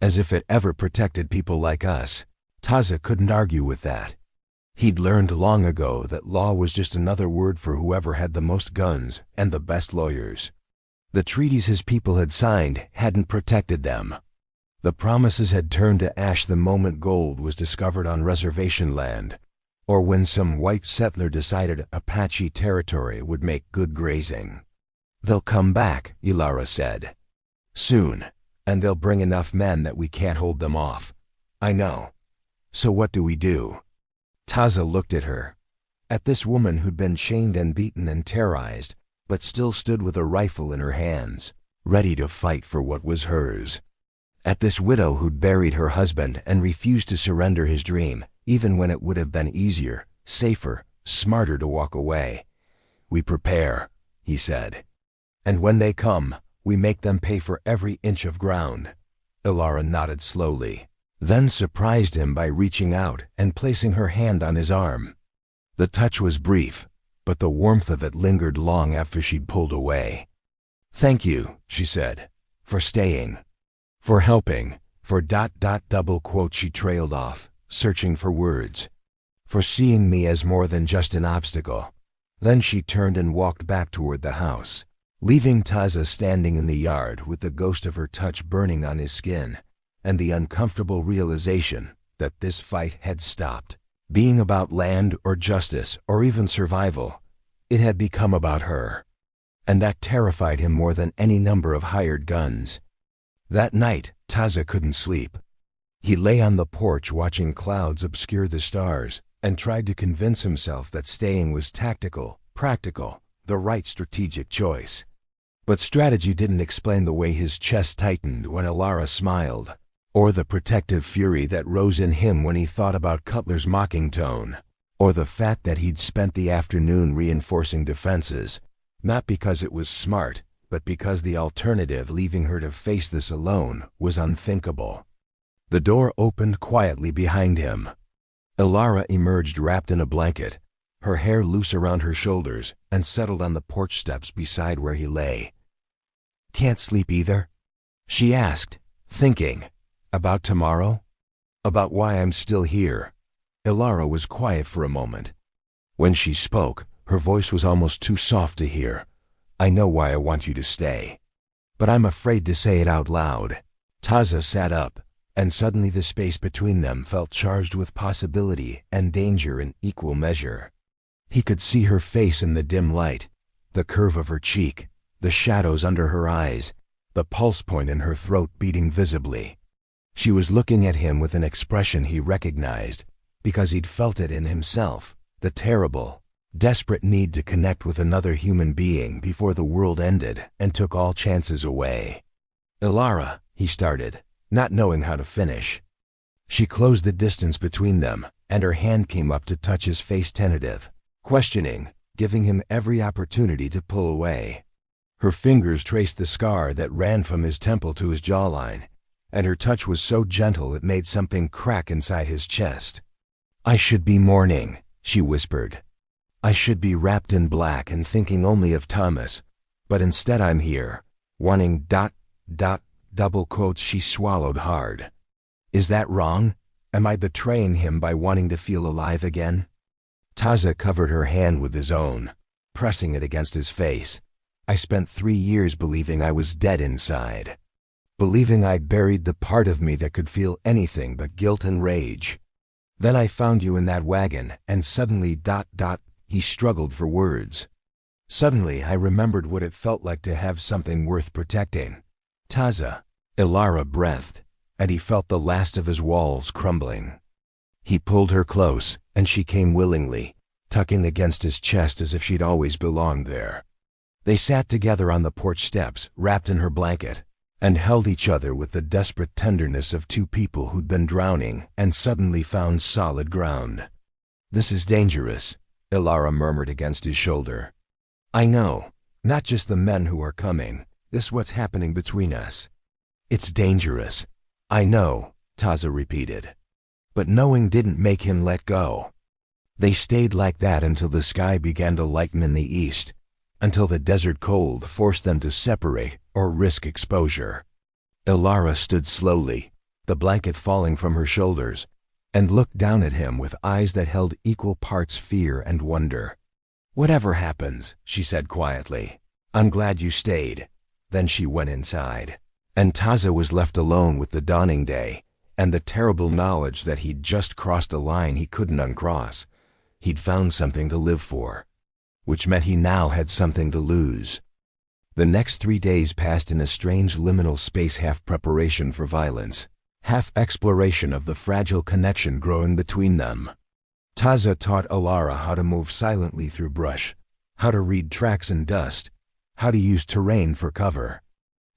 As if it ever protected people like us. Taza couldn't argue with that. He'd learned long ago that law was just another word for whoever had the most guns and the best lawyers. The treaties his people had signed hadn't protected them. The promises had turned to ash the moment gold was discovered on reservation land, or when some white settler decided Apache territory would make good grazing. They'll come back, Elara said. Soon, and they'll bring enough men that we can't hold them off. I know. So what do we do? Taza looked at her. At this woman who'd been chained and beaten and terrorized, but still stood with a rifle in her hands, ready to fight for what was hers. At this widow who'd buried her husband and refused to surrender his dream, even when it would have been easier, safer, smarter to walk away. We prepare, he said. And when they come, we make them pay for every inch of ground. Elara nodded slowly, then surprised him by reaching out and placing her hand on his arm. The touch was brief, but the warmth of it lingered long after she'd pulled away. Thank you, she said, for staying. For helping, for ... double quote she trailed off, searching for words. For seeing me as more than just an obstacle. Then she turned and walked back toward the house, leaving Taza standing in the yard with the ghost of her touch burning on his skin, and the uncomfortable realization that this fight had stopped being about land or justice or even survival. It had become about her. And that terrified him more than any number of hired guns. That night, Taza couldn't sleep. He lay on the porch watching clouds obscure the stars and tried to convince himself that staying was tactical, practical, the right strategic choice. But strategy didn't explain the way his chest tightened when Elara smiled, or the protective fury that rose in him when he thought about Cutler's mocking tone, or the fact that he'd spent the afternoon reinforcing defenses, not because it was smart, but because the alternative, leaving her to face this alone, was unthinkable. The door opened quietly behind him. Elara emerged wrapped in a blanket, her hair loose around her shoulders, and settled on the porch steps beside where he lay. Can't sleep either? She asked, thinking. About tomorrow? About why I'm still here. Elara was quiet for a moment. When she spoke, her voice was almost too soft to hear. I know why I want you to stay. But I'm afraid to say it out loud. Taza sat up, and suddenly the space between them felt charged with possibility and danger in equal measure. He could see her face in the dim light, the curve of her cheek, the shadows under her eyes, the pulse point in her throat beating visibly. She was looking at him with an expression he recognized, because he'd felt it in himself, the terrible, desperate need to connect with another human being before the world ended and took all chances away. "Elara," he started, not knowing how to finish. She closed the distance between them, and her hand came up to touch his face, tentative, questioning, giving him every opportunity to pull away. Her fingers traced the scar that ran from his temple to his jawline, and her touch was so gentle it made something crack inside his chest. "I should be mourning," she whispered. "I should be wrapped in black and thinking only of Thomas, but instead I'm here, wanting ... double quotes." She swallowed hard. "Is that wrong? Am I betraying him by wanting to feel alive again?" Taza covered her hand with his own, pressing it against his face. "I spent 3 years believing I was dead inside. Believing I'd buried the part of me that could feel anything but guilt and rage. Then I found you in that wagon, and suddenly ... He struggled for words. "Suddenly I remembered what it felt like to have something worth protecting." "Taza," Elara breathed, and he felt the last of his walls crumbling. He pulled her close, and she came willingly, tucking against his chest as if she'd always belonged there. They sat together on the porch steps, wrapped in her blanket, and held each other with the desperate tenderness of two people who'd been drowning and suddenly found solid ground. "This is dangerous," Elara murmured against his shoulder. "I know, not just the men who are coming, this what's happening between us. It's dangerous. I know," Taza repeated. But knowing didn't make him let go. They stayed like that until the sky began to lighten in the east, until the desert cold forced them to separate or risk exposure. Elara stood slowly, the blanket falling from her shoulders, and looked down at him with eyes that held equal parts fear and wonder. "Whatever happens," she said quietly, "I'm glad you stayed." Then she went inside, and Taza was left alone with the dawning day and the terrible knowledge that he'd just crossed a line he couldn't uncross. He'd found something to live for, which meant he now had something to lose. The next 3 days passed in a strange liminal space, half preparation for violence, half exploration of the fragile connection growing between them. Taza taught Elara how to move silently through brush, how to read tracks in dust, how to use terrain for cover.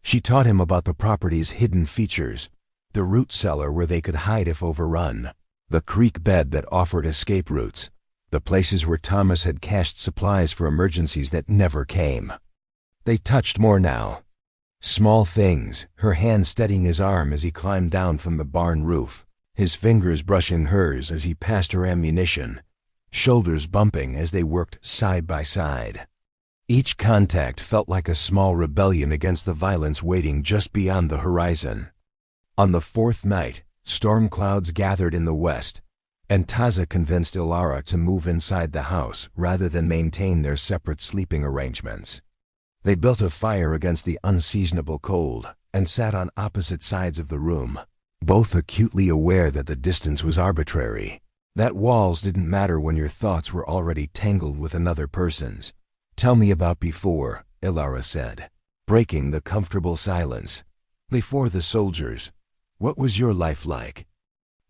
She taught him about the property's hidden features, the root cellar where they could hide if overrun, the creek bed that offered escape routes, the places where Thomas had cached supplies for emergencies that never came. They touched more now. Small things, her hand steadying his arm as he climbed down from the barn roof, his fingers brushing hers as he passed her ammunition, shoulders bumping as they worked side by side. Each contact felt like a small rebellion against the violence waiting just beyond the horizon. On the 4th night, storm clouds gathered in the west, and Taza convinced Elara to move inside the house rather than maintain their separate sleeping arrangements. They built a fire against the unseasonable cold and sat on opposite sides of the room, both acutely aware that the distance was arbitrary, that walls didn't matter when your thoughts were already tangled with another person's. "Tell me about before," Elara said, breaking the comfortable silence. "Before the soldiers. What was your life like?"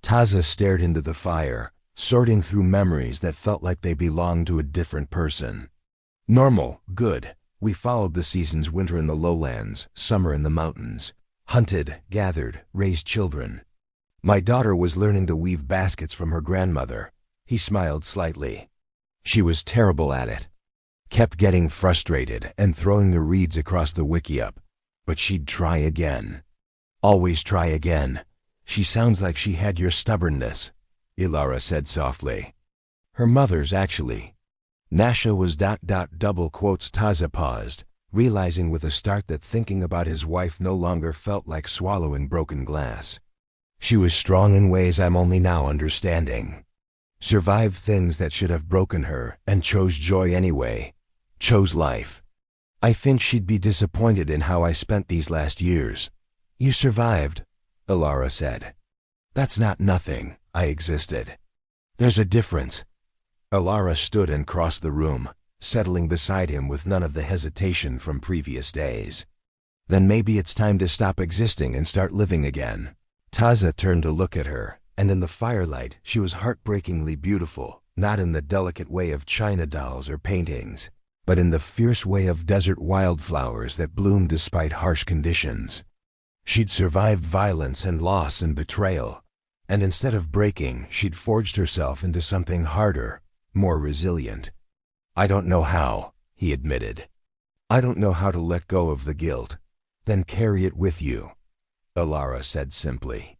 Taza stared into the fire, sorting through memories that felt like they belonged to a different person. "Normal, good. We followed the seasons: winter in the lowlands, summer in the mountains. Hunted, gathered, raised children. My daughter was learning to weave baskets from her grandmother." He smiled slightly. "She was terrible at it. Kept getting frustrated and throwing the reeds across the wickiup, but she'd try again. Always try again. She sounds like she had your stubbornness," Elara said softly. "Her mother's, actually." Nasha was ... double quotes. Taza paused, realizing with a start that thinking about his wife no longer felt like swallowing broken glass. She was strong in ways I'm only now understanding. Survived things that should have broken her and chose joy anyway. Chose life. I think she'd be disappointed in how I spent these last years. "You survived," Elara said. "That's not nothing. I existed. There's a difference. Elara stood and crossed the room, settling beside him with none of the hesitation from previous days. Then maybe it's time to stop existing and start living again. Taza turned to look at her, and in the firelight she was heartbreakingly beautiful, not in the delicate way of china dolls or paintings, but in the fierce way of desert wildflowers that bloomed despite harsh conditions. She'd survived violence and loss and betrayal, and instead of breaking, she'd forged herself into something harder, more resilient. "I don't know how," he admitted. "I don't know how to let go of the guilt." "Then carry it with you," Elara said simply.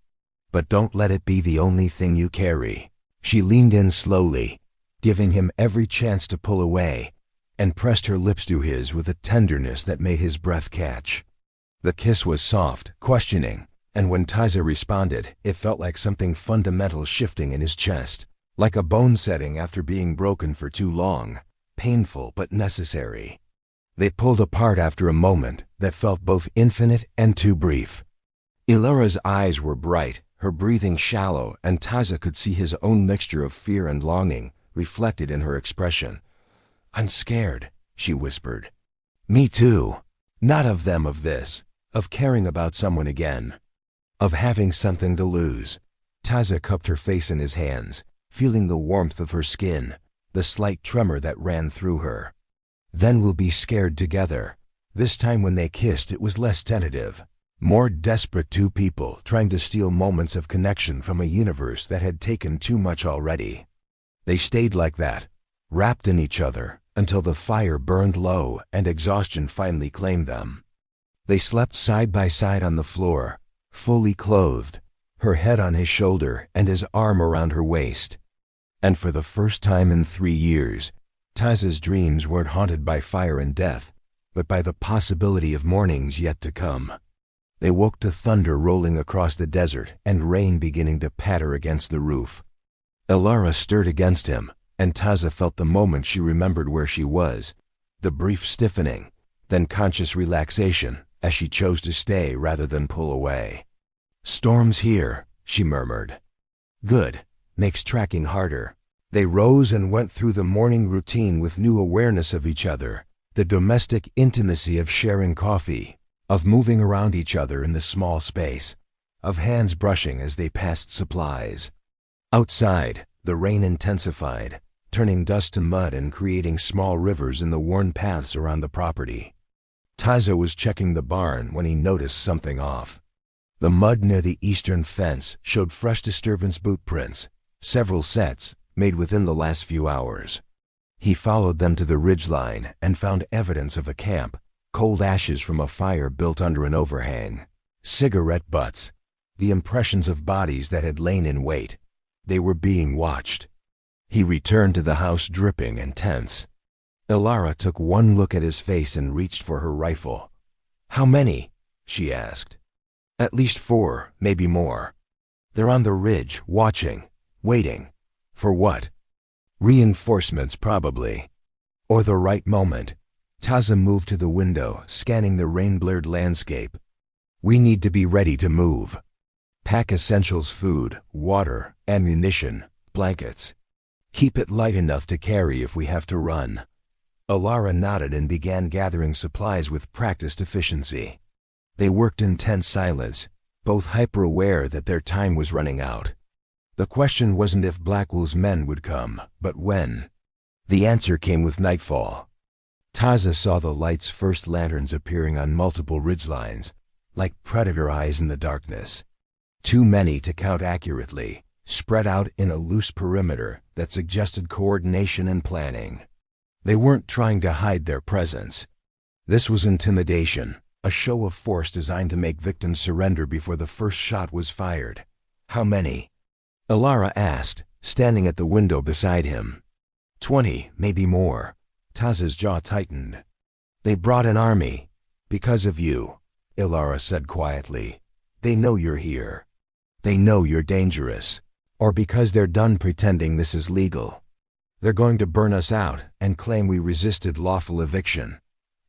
"But don't let it be the only thing you carry." She leaned in slowly, giving him every chance to pull away, and pressed her lips to his with a tenderness that made his breath catch. The kiss was soft, questioning, and when Taza responded, it felt like something fundamental shifting in his chest, like a bone setting after being broken for too long, painful but necessary. They pulled apart after a moment that felt both infinite and too brief. Elara's eyes were bright, her breathing shallow, and Taza could see his own mixture of fear and longing reflected in her expression. "I'm scared," she whispered. "Me too. Not of them, of this, of caring about someone again, of having something to lose." Taza cupped her face in his hands, feeling the warmth of her skin, the slight tremor that ran through her. "Then we'll be scared together." This time when they kissed, it was less tentative, more desperate, two people trying to steal moments of connection from a universe that had taken too much already. They stayed like that, wrapped in each other, until the fire burned low and exhaustion finally claimed them. They slept side by side on the floor, fully clothed, her head on his shoulder and his arm around her waist. And for the first time in 3 years, Taza's dreams weren't haunted by fire and death, but by the possibility of mornings yet to come. They woke to thunder rolling across the desert and rain beginning to patter against the roof. Elara stirred against him, and Taza felt the moment she remembered where she was, the brief stiffening, then conscious relaxation as she chose to stay rather than pull away. "Storm's here," she murmured. "Good. Makes tracking harder." They rose and went through the morning routine with new awareness of each other, the domestic intimacy of sharing coffee, of moving around each other in the small space, of hands brushing as they passed supplies. Outside, the rain intensified, turning dust to mud and creating small rivers in the worn paths around the property. Taza was checking the barn when he noticed something off. The mud near the eastern fence showed fresh disturbance boot prints, several sets, made within the last few hours. He followed them to the ridgeline and found evidence of a camp, cold ashes from a fire built under an overhang, cigarette butts, the impressions of bodies that had lain in wait. They were being watched. He returned to the house dripping and tense. Elara took one look at his face and reached for her rifle. "How many?" she asked. "At least 4, maybe more. They're on the ridge, watching, waiting. For what? Reinforcements, probably. Or the right moment." Taza moved to the window, scanning the rain-blurred landscape. "We need to be ready to move. Pack essentials: food, water, ammunition, blankets. Keep it light enough to carry if we have to run." Elara nodded and began gathering supplies with practiced efficiency. They worked in tense silence, both hyper-aware that their time was running out. The question wasn't if Blackwell's men would come, but when. The answer came with nightfall. Taza saw the light's first lanterns appearing on multiple ridgelines, like predator eyes in the darkness. Too many to count accurately, spread out in a loose perimeter that suggested coordination and planning. They weren't trying to hide their presence. This was intimidation, a show of force designed to make victims surrender before the first shot was fired. "How many?" Elara asked, standing at the window beside him. 20, maybe more." Taza's jaw tightened. "They brought an army. Because of you," Elara said quietly. "They know you're here. They know you're dangerous. Or because they're done pretending this is legal. They're going to burn us out and claim we resisted lawful eviction."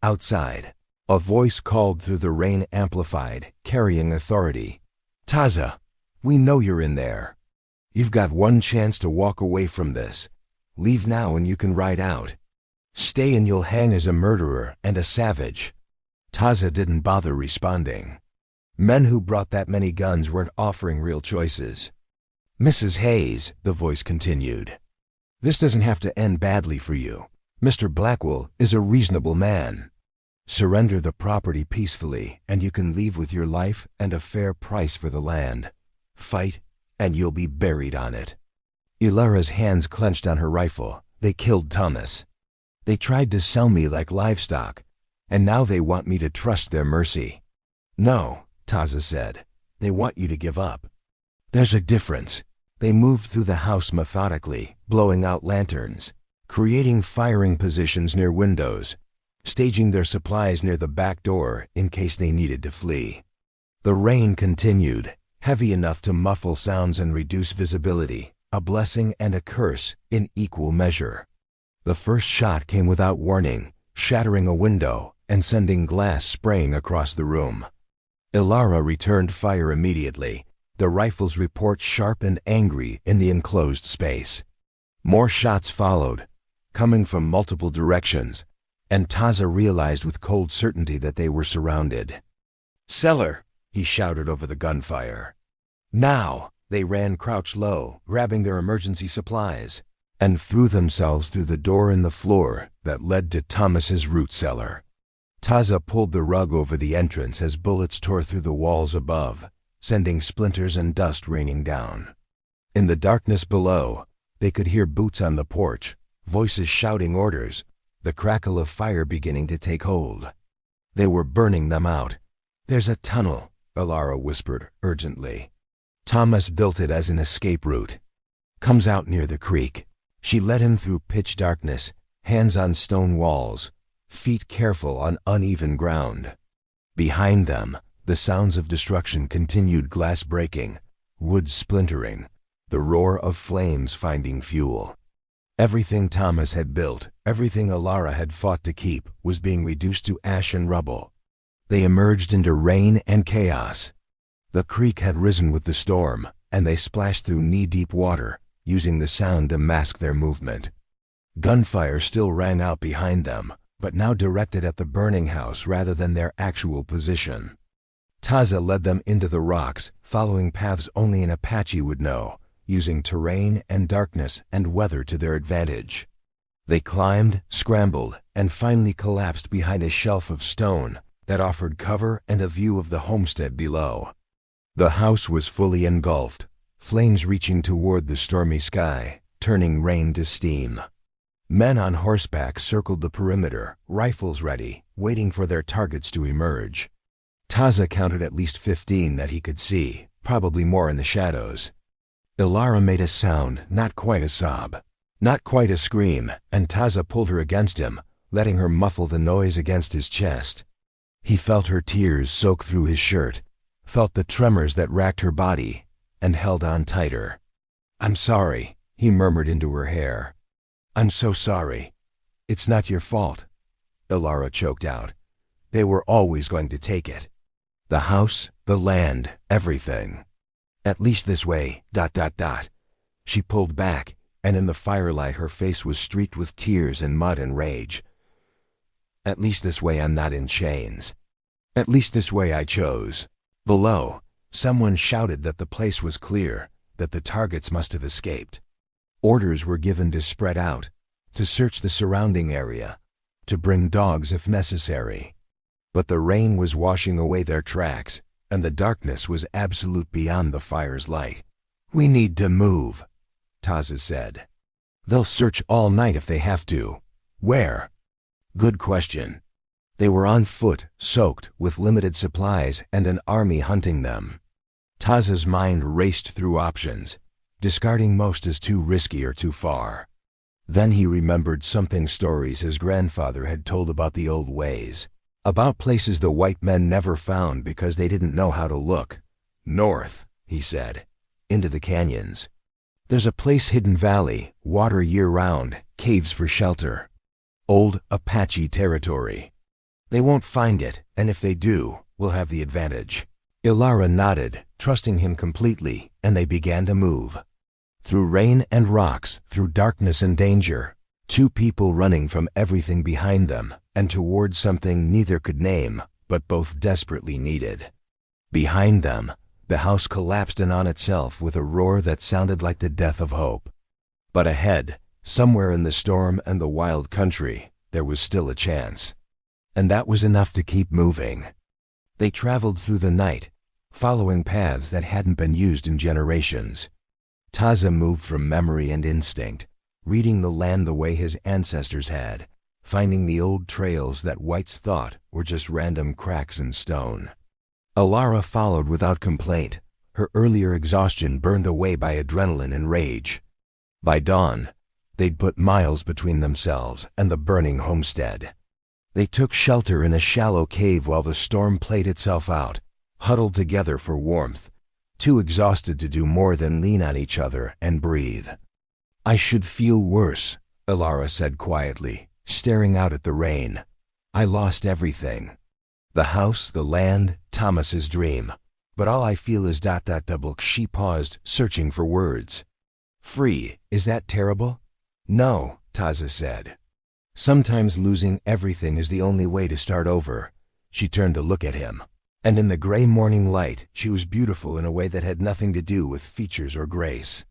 Outside, a voice called through the rain, amplified, carrying authority. "Taza, we know you're in there. You've got one chance to walk away from this. Leave now and you can ride out. Stay and you'll hang as a murderer and a savage." Taza didn't bother responding. Men who brought that many guns weren't offering real choices. "Mrs. Hayes," the voice continued, "this doesn't have to end badly for you. Mr. Blackwell is a reasonable man. Surrender the property peacefully, and you can leave with your life and a fair price for the land. Fight, and you'll be buried on it." Elara's hands clenched on her rifle. "They killed Thomas. They tried to sell me like livestock, and now they want me to trust their mercy." "No," Taza said. "They want you to give up. There's a difference." They moved through the house methodically, blowing out lanterns, creating firing positions near windows, staging their supplies near the back door in case they needed to flee. The rain continued, heavy enough to muffle sounds and reduce visibility, a blessing and a curse in equal measure. The first shot came without warning, shattering a window and sending glass spraying across the room. Elara returned fire immediately, the rifle's report sharp and angry in the enclosed space. More shots followed, coming from multiple directions, and Taza realized with cold certainty that they were surrounded. "Cellar!" he shouted over the gunfire. "Now!" They ran crouched low, grabbing their emergency supplies, and threw themselves through the door in the floor that led to Thomas's root cellar. Taza pulled the rug over the entrance as bullets tore through the walls above, sending splinters and dust raining down. In the darkness below, they could hear boots on the porch, voices shouting orders, the crackle of fire beginning to take hold. They were burning them out. "There's a tunnel," Elara whispered urgently. "Thomas built it as an escape route. Comes out near the creek." She led him through pitch darkness, hands on stone walls, feet careful on uneven ground. Behind them, the sounds of destruction continued: glass breaking, wood splintering, the roar of flames finding fuel. Everything Thomas had built, everything Elara had fought to keep, was being reduced to ash and rubble. They emerged into rain and chaos. The creek had risen with the storm, and they splashed through knee-deep water, using the sound to mask their movement. Gunfire still rang out behind them, but now directed at the burning house rather than their actual position. Taza led them into the rocks, following paths only an Apache would know, using terrain and darkness and weather to their advantage. They climbed, scrambled, and finally collapsed behind a shelf of stone that offered cover and a view of the homestead below. The house was fully engulfed, flames reaching toward the stormy sky, turning rain to steam. Men on horseback circled the perimeter, rifles ready, waiting for their targets to emerge. Taza counted at least 15 that he could see, probably more in the shadows. Elara made a sound, not quite a sob, not quite a scream, and Taza pulled her against him, letting her muffle the noise against his chest. He felt her tears soak through his shirt, felt the tremors that racked her body, and held on tighter. "I'm sorry," he murmured into her hair. "I'm so sorry. It's not your fault," Elara choked out. "They were always going to take it. The house, the land, everything. At least this way, ... She pulled back, and in the firelight her face was streaked with tears and mud and rage. "At least this way I'm not in chains. At least this way I chose." Below, someone shouted that the place was clear, that the targets must have escaped. Orders were given to spread out, to search the surrounding area, to bring dogs if necessary. But the rain was washing away their tracks, and the darkness was absolute beyond the fire's light. "We need to move," Taza said. "They'll search all night if they have to. Where?" Good question. They were on foot, soaked, with limited supplies and an army hunting them. Taza's mind raced through options, discarding most as too risky or too far. Then he remembered something stories his grandfather had told about the old ways, about places the white men never found because they didn't know how to look. "North," he said, "into the canyons. There's a place hidden valley, water year-round, caves for shelter. Old Apache territory. They won't find it, and if they do, we'll have the advantage." Elara nodded, trusting him completely, and they began to move. Through rain and rocks, through darkness and danger, two people running from everything behind them and towards something neither could name, but both desperately needed. Behind them, the house collapsed in on itself with a roar that sounded like the death of hope. But ahead, somewhere in the storm and the wild country, there was still a chance. And that was enough to keep moving. They traveled through the night, following paths that hadn't been used in generations. Taza moved from memory and instinct, reading the land the way his ancestors had, finding the old trails that whites thought were just random cracks in stone. Elara followed without complaint, her earlier exhaustion burned away by adrenaline and rage. By dawn, they'd put miles between themselves and the burning homestead. They took shelter in a shallow cave while the storm played itself out, huddled together for warmth, too exhausted to do more than lean on each other and breathe. "I should feel worse," Elara said quietly, staring out at the rain. "I lost everything. The house, the land, Thomas's dream. But all I feel is ... She paused, searching for words. "Free, is that terrible?" "No," Taza said. "Sometimes losing everything is the only way to start over." She turned to look at him. And in the gray morning light, she was beautiful in a way that had nothing to do with features or grace.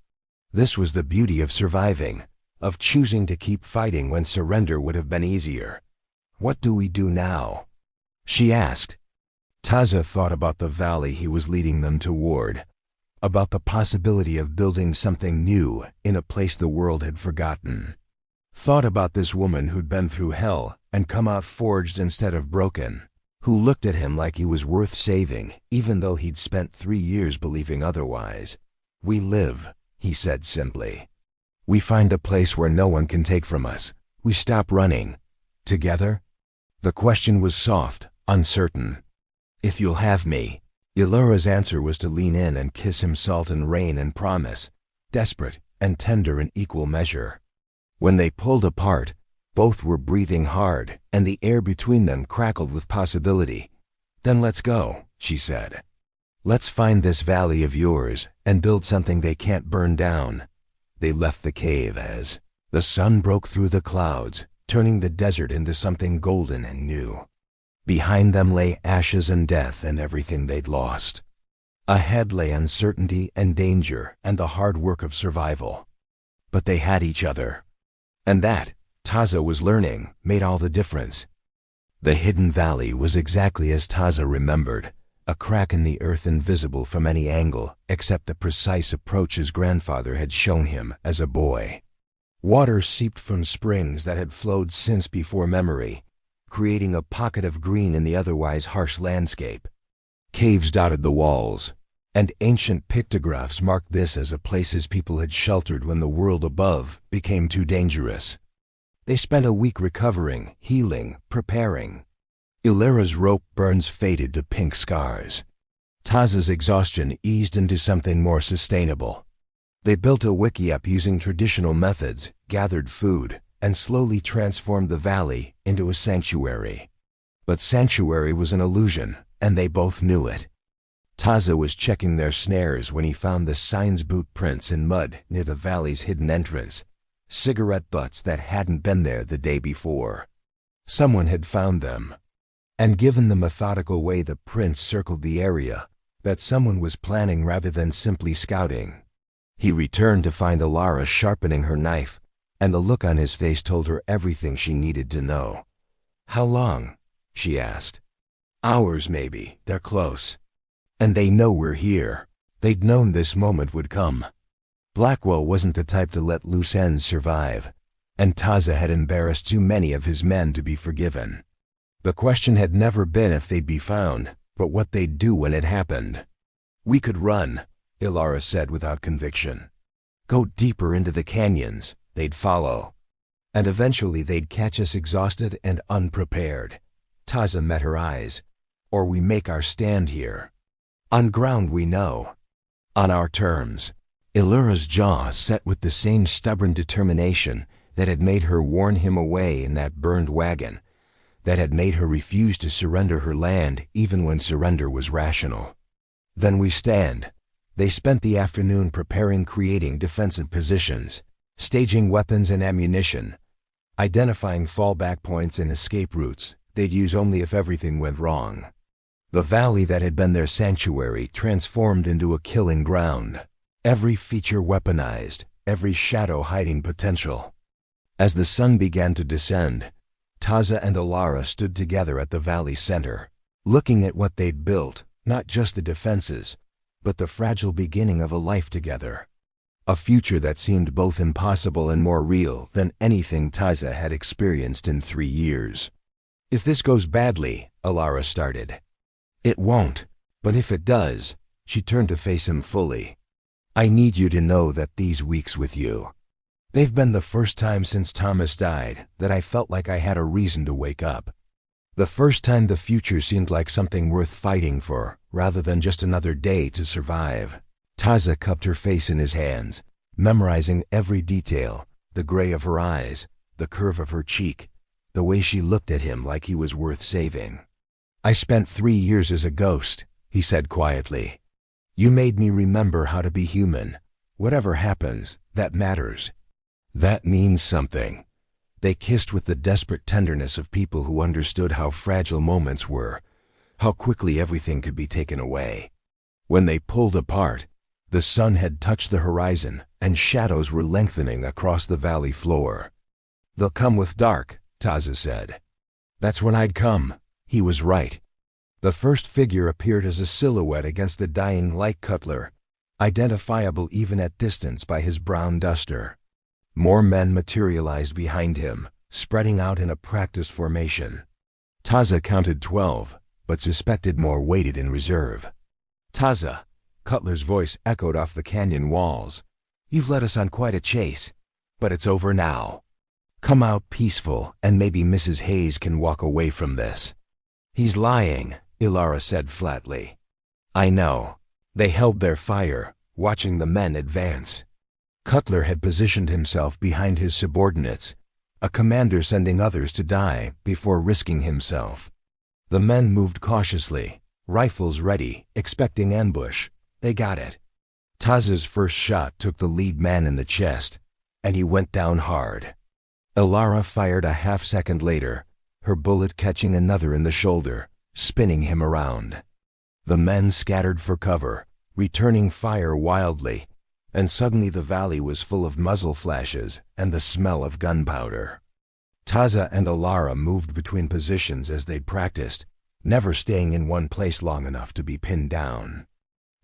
This was the beauty of surviving, of choosing to keep fighting when surrender would have been easier. "What do we do now?" she asked. Taza thought about the valley he was leading them toward, about the possibility of building something new in a place the world had forgotten. Thought about this woman who'd been through hell and come out forged instead of broken, who looked at him like he was worth saving, even though he'd spent 3 years believing otherwise. "We live," he said simply. "We find a place where no one can take from us. We stop running. Together?" The question was soft, uncertain. "If you'll have me." Elara's answer was to lean in and kiss him salt and rain and promise, desperate and tender in equal measure. When they pulled apart, both were breathing hard, and the air between them crackled with possibility. "Then let's go," she said. "Let's find this valley of yours and build something they can't burn down." They left the cave as the sun broke through the clouds, turning the desert into something golden and new. Behind them lay ashes and death and everything they'd lost. Ahead lay uncertainty and danger and the hard work of survival. But they had each other. And that, Taza was learning, made all the difference. The hidden valley was exactly as Taza remembered, a crack in the earth invisible from any angle except the precise approach his grandfather had shown him as a boy. Water seeped from springs that had flowed since before memory, creating a pocket of green in the otherwise harsh landscape. Caves dotted the walls, and ancient pictographs marked this as a place his people had sheltered when the world above became too dangerous. They spent a week recovering, healing, preparing. Elara's rope burns faded to pink scars. Taza's exhaustion eased into something more sustainable. They built a wiki-up using traditional methods, gathered food, and slowly transformed the valley into a sanctuary. But sanctuary was an illusion, and they both knew it. Taza was checking their snares when he found the signs boot prints in mud near the valley's hidden entrance, cigarette butts that hadn't been there the day before. Someone had found them. And given the methodical way the prints circled the area, that someone was planning rather than simply scouting. He returned to find Elara sharpening her knife, and the look on his face told her everything she needed to know. "How long?" she asked. "Hours, maybe. They're close. And they know we're here." They'd known this moment would come. Blackwell wasn't the type to let loose ends survive, and Taza had embarrassed too many of his men to be forgiven. The question had never been if they'd be found, but what they'd do when it happened. "We could run," Elara said without conviction. "Go deeper into the canyons. They'd follow. And eventually they'd catch us exhausted and unprepared." Taza met her eyes. "Or we make our stand here. On ground we know. On our terms." Elara's jaw set with the same stubborn determination that had made her warn him away in that burned wagon, that had made her refuse to surrender her land even when surrender was rational. "Then we stand," They spent the afternoon creating defensive positions, staging weapons and ammunition, identifying fallback points and escape routes they'd use only if everything went wrong. The valley that had been their sanctuary transformed into a killing ground, every feature weaponized, every shadow hiding potential. As the sun began to descend, Taza and Elara stood together at the valley center, looking at what they'd built, not just the defenses, but the fragile beginning of a life together. A future that seemed both impossible and more real than anything Taza had experienced in 3 years. "If this goes badly," Elara started. "It won't, but if it does," she turned to face him fully. "I need you to know that these weeks with you, they've been the first time since Thomas died that I felt like I had a reason to wake up. The first time the future seemed like something worth fighting for, rather than just another day to survive." Taza cupped her face in his hands, memorizing every detail, the gray of her eyes, the curve of her cheek, the way she looked at him like he was worth saving. "I spent 3 years as a ghost," he said quietly. "You made me remember how to be human. Whatever happens, that matters. That means something." They kissed with the desperate tenderness of people who understood how fragile moments were, how quickly everything could be taken away. When they pulled apart, the sun had touched the horizon and shadows were lengthening across the valley floor. "They'll come with dark," Taza said. That's when I'd come. He was right. The first figure appeared as a silhouette against the dying light. Cutler, identifiable even at distance by his brown duster. More men materialized behind him, spreading out in a practiced formation. Taza counted 12, but suspected more waited in reserve. "Taza," Cutler's voice echoed off the canyon walls, "you've led us on quite a chase, but it's over now. Come out peaceful, and maybe Mrs. Hayes can walk away from this." "He's lying," Elara said flatly. "I know." They held their fire, watching the men advance. Cutler had positioned himself behind his subordinates, a commander sending others to die before risking himself. The men moved cautiously, rifles ready, expecting ambush. They got it. Taza's first shot took the lead man in the chest, and he went down hard. Elara fired a half-second later, her bullet catching another in the shoulder, spinning him around. The men scattered for cover, returning fire wildly, and suddenly the valley was full of muzzle flashes and the smell of gunpowder. Taza and Elara moved between positions as they'd practiced, never staying in one place long enough to be pinned down.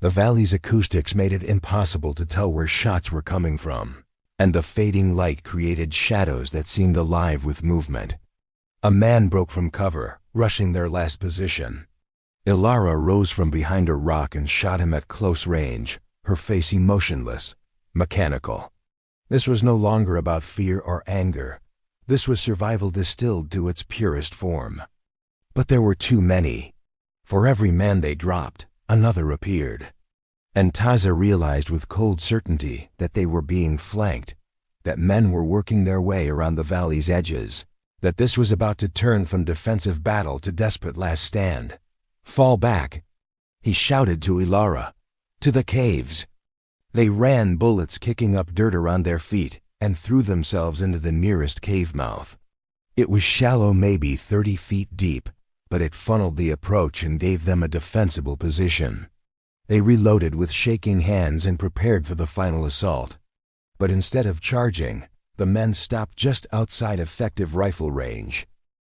The valley's acoustics made it impossible to tell where shots were coming from, and the fading light created shadows that seemed alive with movement. A man broke from cover, rushing their last position. Elara rose from behind a rock and shot him at close range, her face emotionless, mechanical. This was no longer about fear or anger. This was survival distilled to its purest form. But there were too many. For every man they dropped, another appeared. And Taza realized with cold certainty that they were being flanked, that men were working their way around the valley's edges, that this was about to turn from defensive battle to desperate last stand. "Fall back," he shouted to Elara. "To the caves." They ran, bullets kicking up dirt around their feet, and threw themselves into the nearest cave mouth. It was shallow, maybe 30 feet deep, but it funneled the approach and gave them a defensible position. They reloaded with shaking hands and prepared for the final assault. But instead of charging, the men stopped just outside effective rifle range.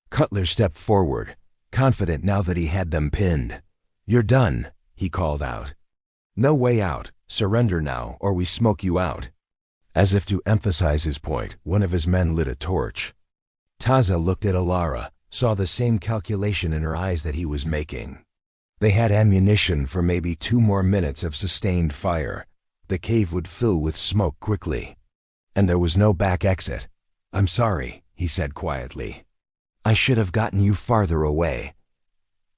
Cutler stepped forward, confident now that he had them pinned. "You're done," he called out. "No way out. Surrender now, or we smoke you out." As if to emphasize his point, one of his men lit a torch. Taza looked at Elara, saw the same calculation in her eyes that he was making. They had ammunition for maybe 2 more minutes of sustained fire. The cave would fill with smoke quickly. And there was no back exit. "I'm sorry," he said quietly. "I should have gotten you farther away."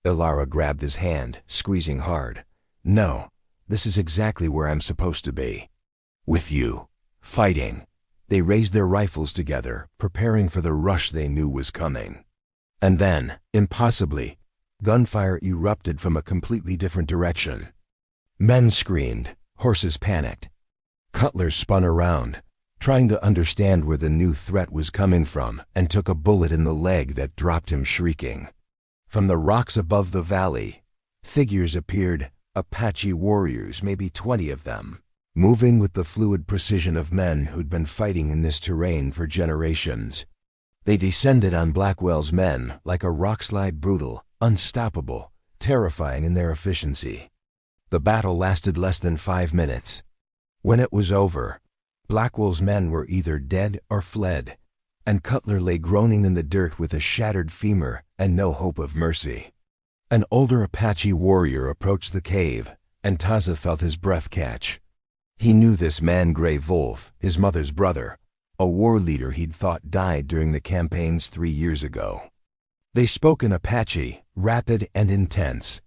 Elara grabbed his hand, squeezing hard. "No, this is exactly where I'm supposed to be. With you, fighting." They raised their rifles together, preparing for the rush they knew was coming. And then, impossibly, gunfire erupted from a completely different direction. Men screamed, Horses panicked. Cutler spun around, trying to understand where the new threat was coming from, and took a bullet in the leg that dropped him shrieking. From the rocks above the valley, figures appeared, Apache warriors, maybe 20 of them, moving with the fluid precision of men who'd been fighting in this terrain for generations. They descended on Blackwell's men like a rockslide, brutal, unstoppable, terrifying in their efficiency. The battle lasted less than 5 minutes. When it was over, Blackwell's men were either dead or fled, and Cutler lay groaning in the dirt with a shattered femur and no hope of mercy. An older Apache warrior approached the cave, and Taza felt his breath catch. He knew this man, Gray Wolf, his mother's brother, a war leader he'd thought died during the campaigns 3 years ago. They spoke in Apache, rapid and intense.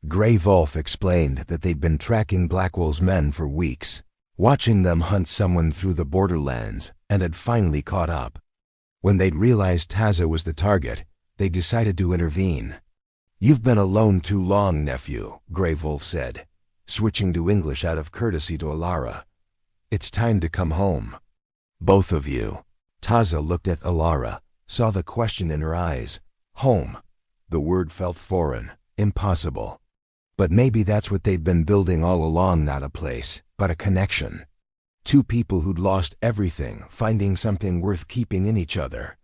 Gray Wolf explained that they'd been tracking Blackwell's men for weeks, watching them hunt someone through the borderlands, and had finally caught up. When they'd realized Taza was the target, they decided to intervene. "You've been alone too long, nephew," Gray Wolf said, switching to English out of courtesy to Elara. "It's time to come home. Both of you." Taza looked at Elara, saw the question in her eyes. Home. The word felt foreign, impossible. But maybe that's what they'd been building all along, not a place, but a connection. Two people who'd lost everything, finding something worth keeping in each other.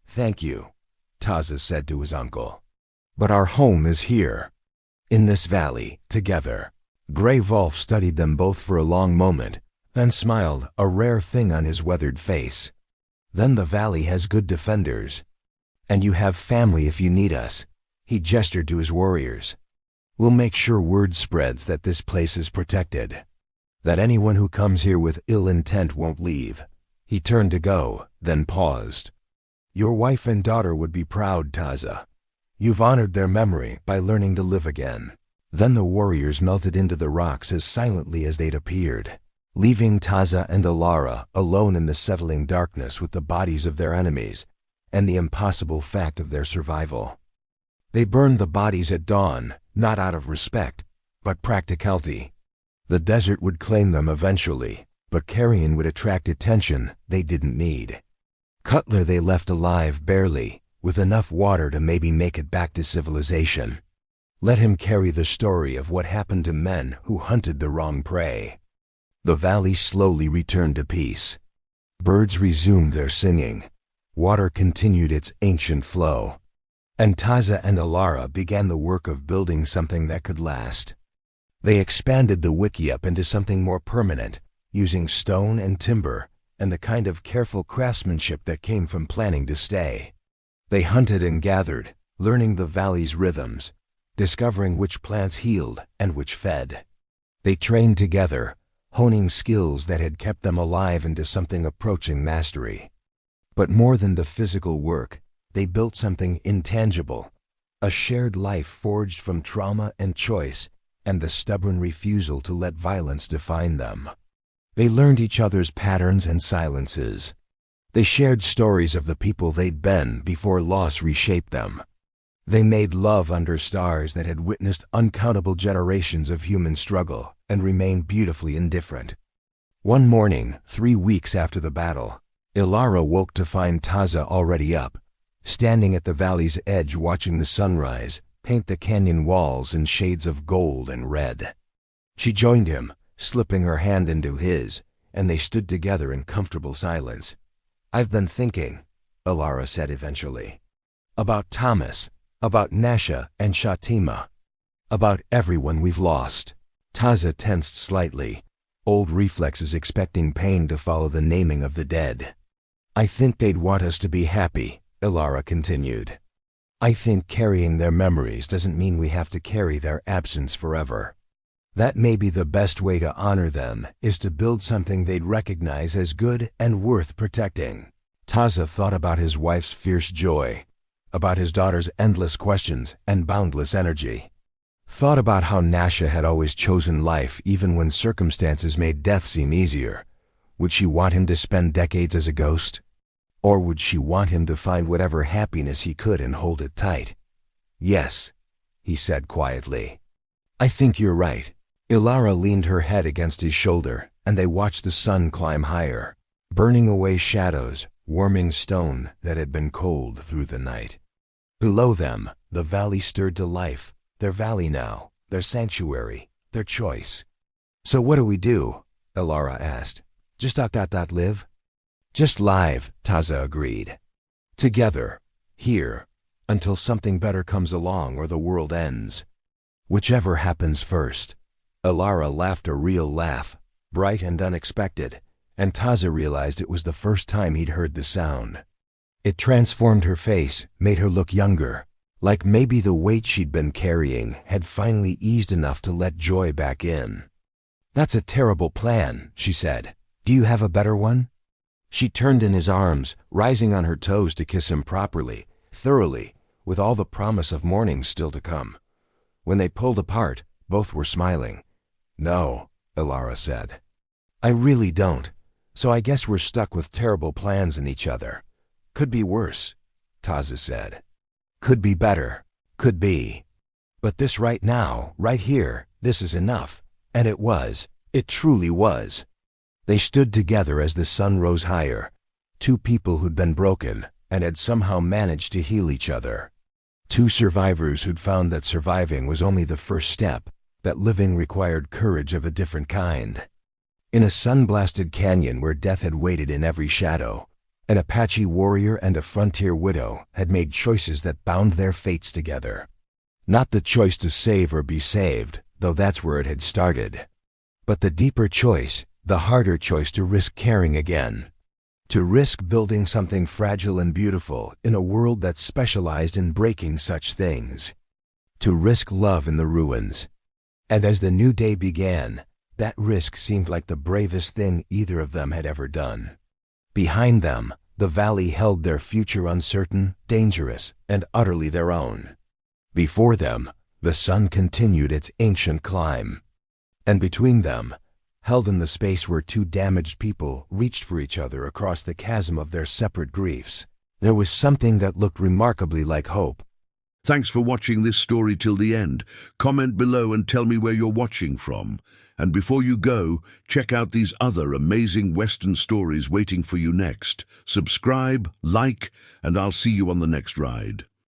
"Thank you," Taza said to his uncle. "But our home is here. In this valley, together." Gray Wolf studied them both for a long moment, then smiled, a rare thing on his weathered face. "Then the valley has good defenders. And you have family if you need us." He gestured to his warriors. "We'll make sure word spreads that this place is protected. That anyone who comes here with ill intent won't leave." He turned to go, then paused. "Your wife and daughter would be proud, Taza. You've honored their memory by learning to live again." Then the warriors melted into the rocks as silently as they'd appeared, leaving Taza and Elara alone in the settling darkness with the bodies of their enemies and the impossible fact of their survival. They burned the bodies at dawn, not out of respect, but practicality. The desert would claim them eventually, but carrion would attract attention they didn't need. Cutler they left alive barely, with enough water to maybe make it back to civilization. Let him carry the story of what happened to men who hunted the wrong prey. The valley slowly returned to peace. Birds resumed their singing. Water continued its ancient flow. And Taza and Elara began the work of building something that could last. They expanded the wiki up into something more permanent, using stone and timber, and the kind of careful craftsmanship that came from planning to stay. They hunted and gathered, learning the valley's rhythms, discovering which plants healed and which fed. They trained together, honing skills that had kept them alive into something approaching mastery. But more than the physical work, they built something intangible, a shared life forged from trauma and choice, and the stubborn refusal to let violence define them. They learned each other's patterns and silences. They shared stories of the people they'd been before loss reshaped them. They made love under stars that had witnessed uncountable generations of human struggle and remained beautifully indifferent. One morning, 3 weeks after the battle, Elara woke to find Taza already up, standing at the valley's edge watching the sunrise paint the canyon walls in shades of gold and red. She joined him, slipping her hand into his, and they stood together in comfortable silence. "I've been thinking," Elara said eventually, "about Thomas, about Nasha and Shatima, about everyone we've lost." Taza tensed slightly, old reflexes expecting pain to follow the naming of the dead. "I think they'd want us to be happy," Elara continued. "I think carrying their memories doesn't mean we have to carry their absence forever. That may be the best way to honor them is to build something they'd recognize as good and worth protecting." Taza thought about his wife's fierce joy, about his daughter's endless questions and boundless energy. Thought about how Nasha had always chosen life even when circumstances made death seem easier. Would she want him to spend decades as a ghost? Or would she want him to find whatever happiness he could and hold it tight? "Yes," he said quietly. "I think you're right." Elara leaned her head against his shoulder, and they watched the sun climb higher, burning away shadows, warming stone that had been cold through the night. Below them, the valley stirred to life, their valley now, their sanctuary, their choice. "So what do we do?" Elara asked. Just live?" "Just live," Taza agreed. "Together, here, until something better comes along or the world ends. Whichever happens first." Elara laughed a real laugh, bright and unexpected, and Taza realized it was the first time he'd heard the sound. It transformed her face, made her look younger, like maybe the weight she'd been carrying had finally eased enough to let joy back in. "That's a terrible plan," she said. "Do you have a better one?" She turned in his arms, rising on her toes to kiss him properly, thoroughly, with all the promise of morning still to come. When they pulled apart, both were smiling. "No," Elara said. "I really don't. So I guess we're stuck with terrible plans in each other. Could be worse," Taza said. "Could be better. Could be. But this right now, right here, this is enough." And it was. It truly was. They stood together as the sun rose higher, two people who'd been broken and had somehow managed to heal each other. Two survivors who'd found that surviving was only the first step, that living required courage of a different kind. In a sun-blasted canyon where death had waited in every shadow, an Apache warrior and a frontier widow had made choices that bound their fates together. Not the choice to save or be saved, though that's where it had started, but the deeper choice, the harder choice to risk caring again. To risk building something fragile and beautiful in a world that specialized in breaking such things. To risk love in the ruins. And as the new day began, that risk seemed like the bravest thing either of them had ever done. Behind them, the valley held their future uncertain, dangerous, and utterly their own. Before them, the sun continued its ancient climb. And between them, held in the space where two damaged people reached for each other across the chasm of their separate griefs, there was something that looked remarkably like hope. Thanks for watching this story till the end. Comment below and tell me where you're watching from. And before you go, check out these other amazing Western stories waiting for you next. Subscribe, like, and I'll see you on the next ride.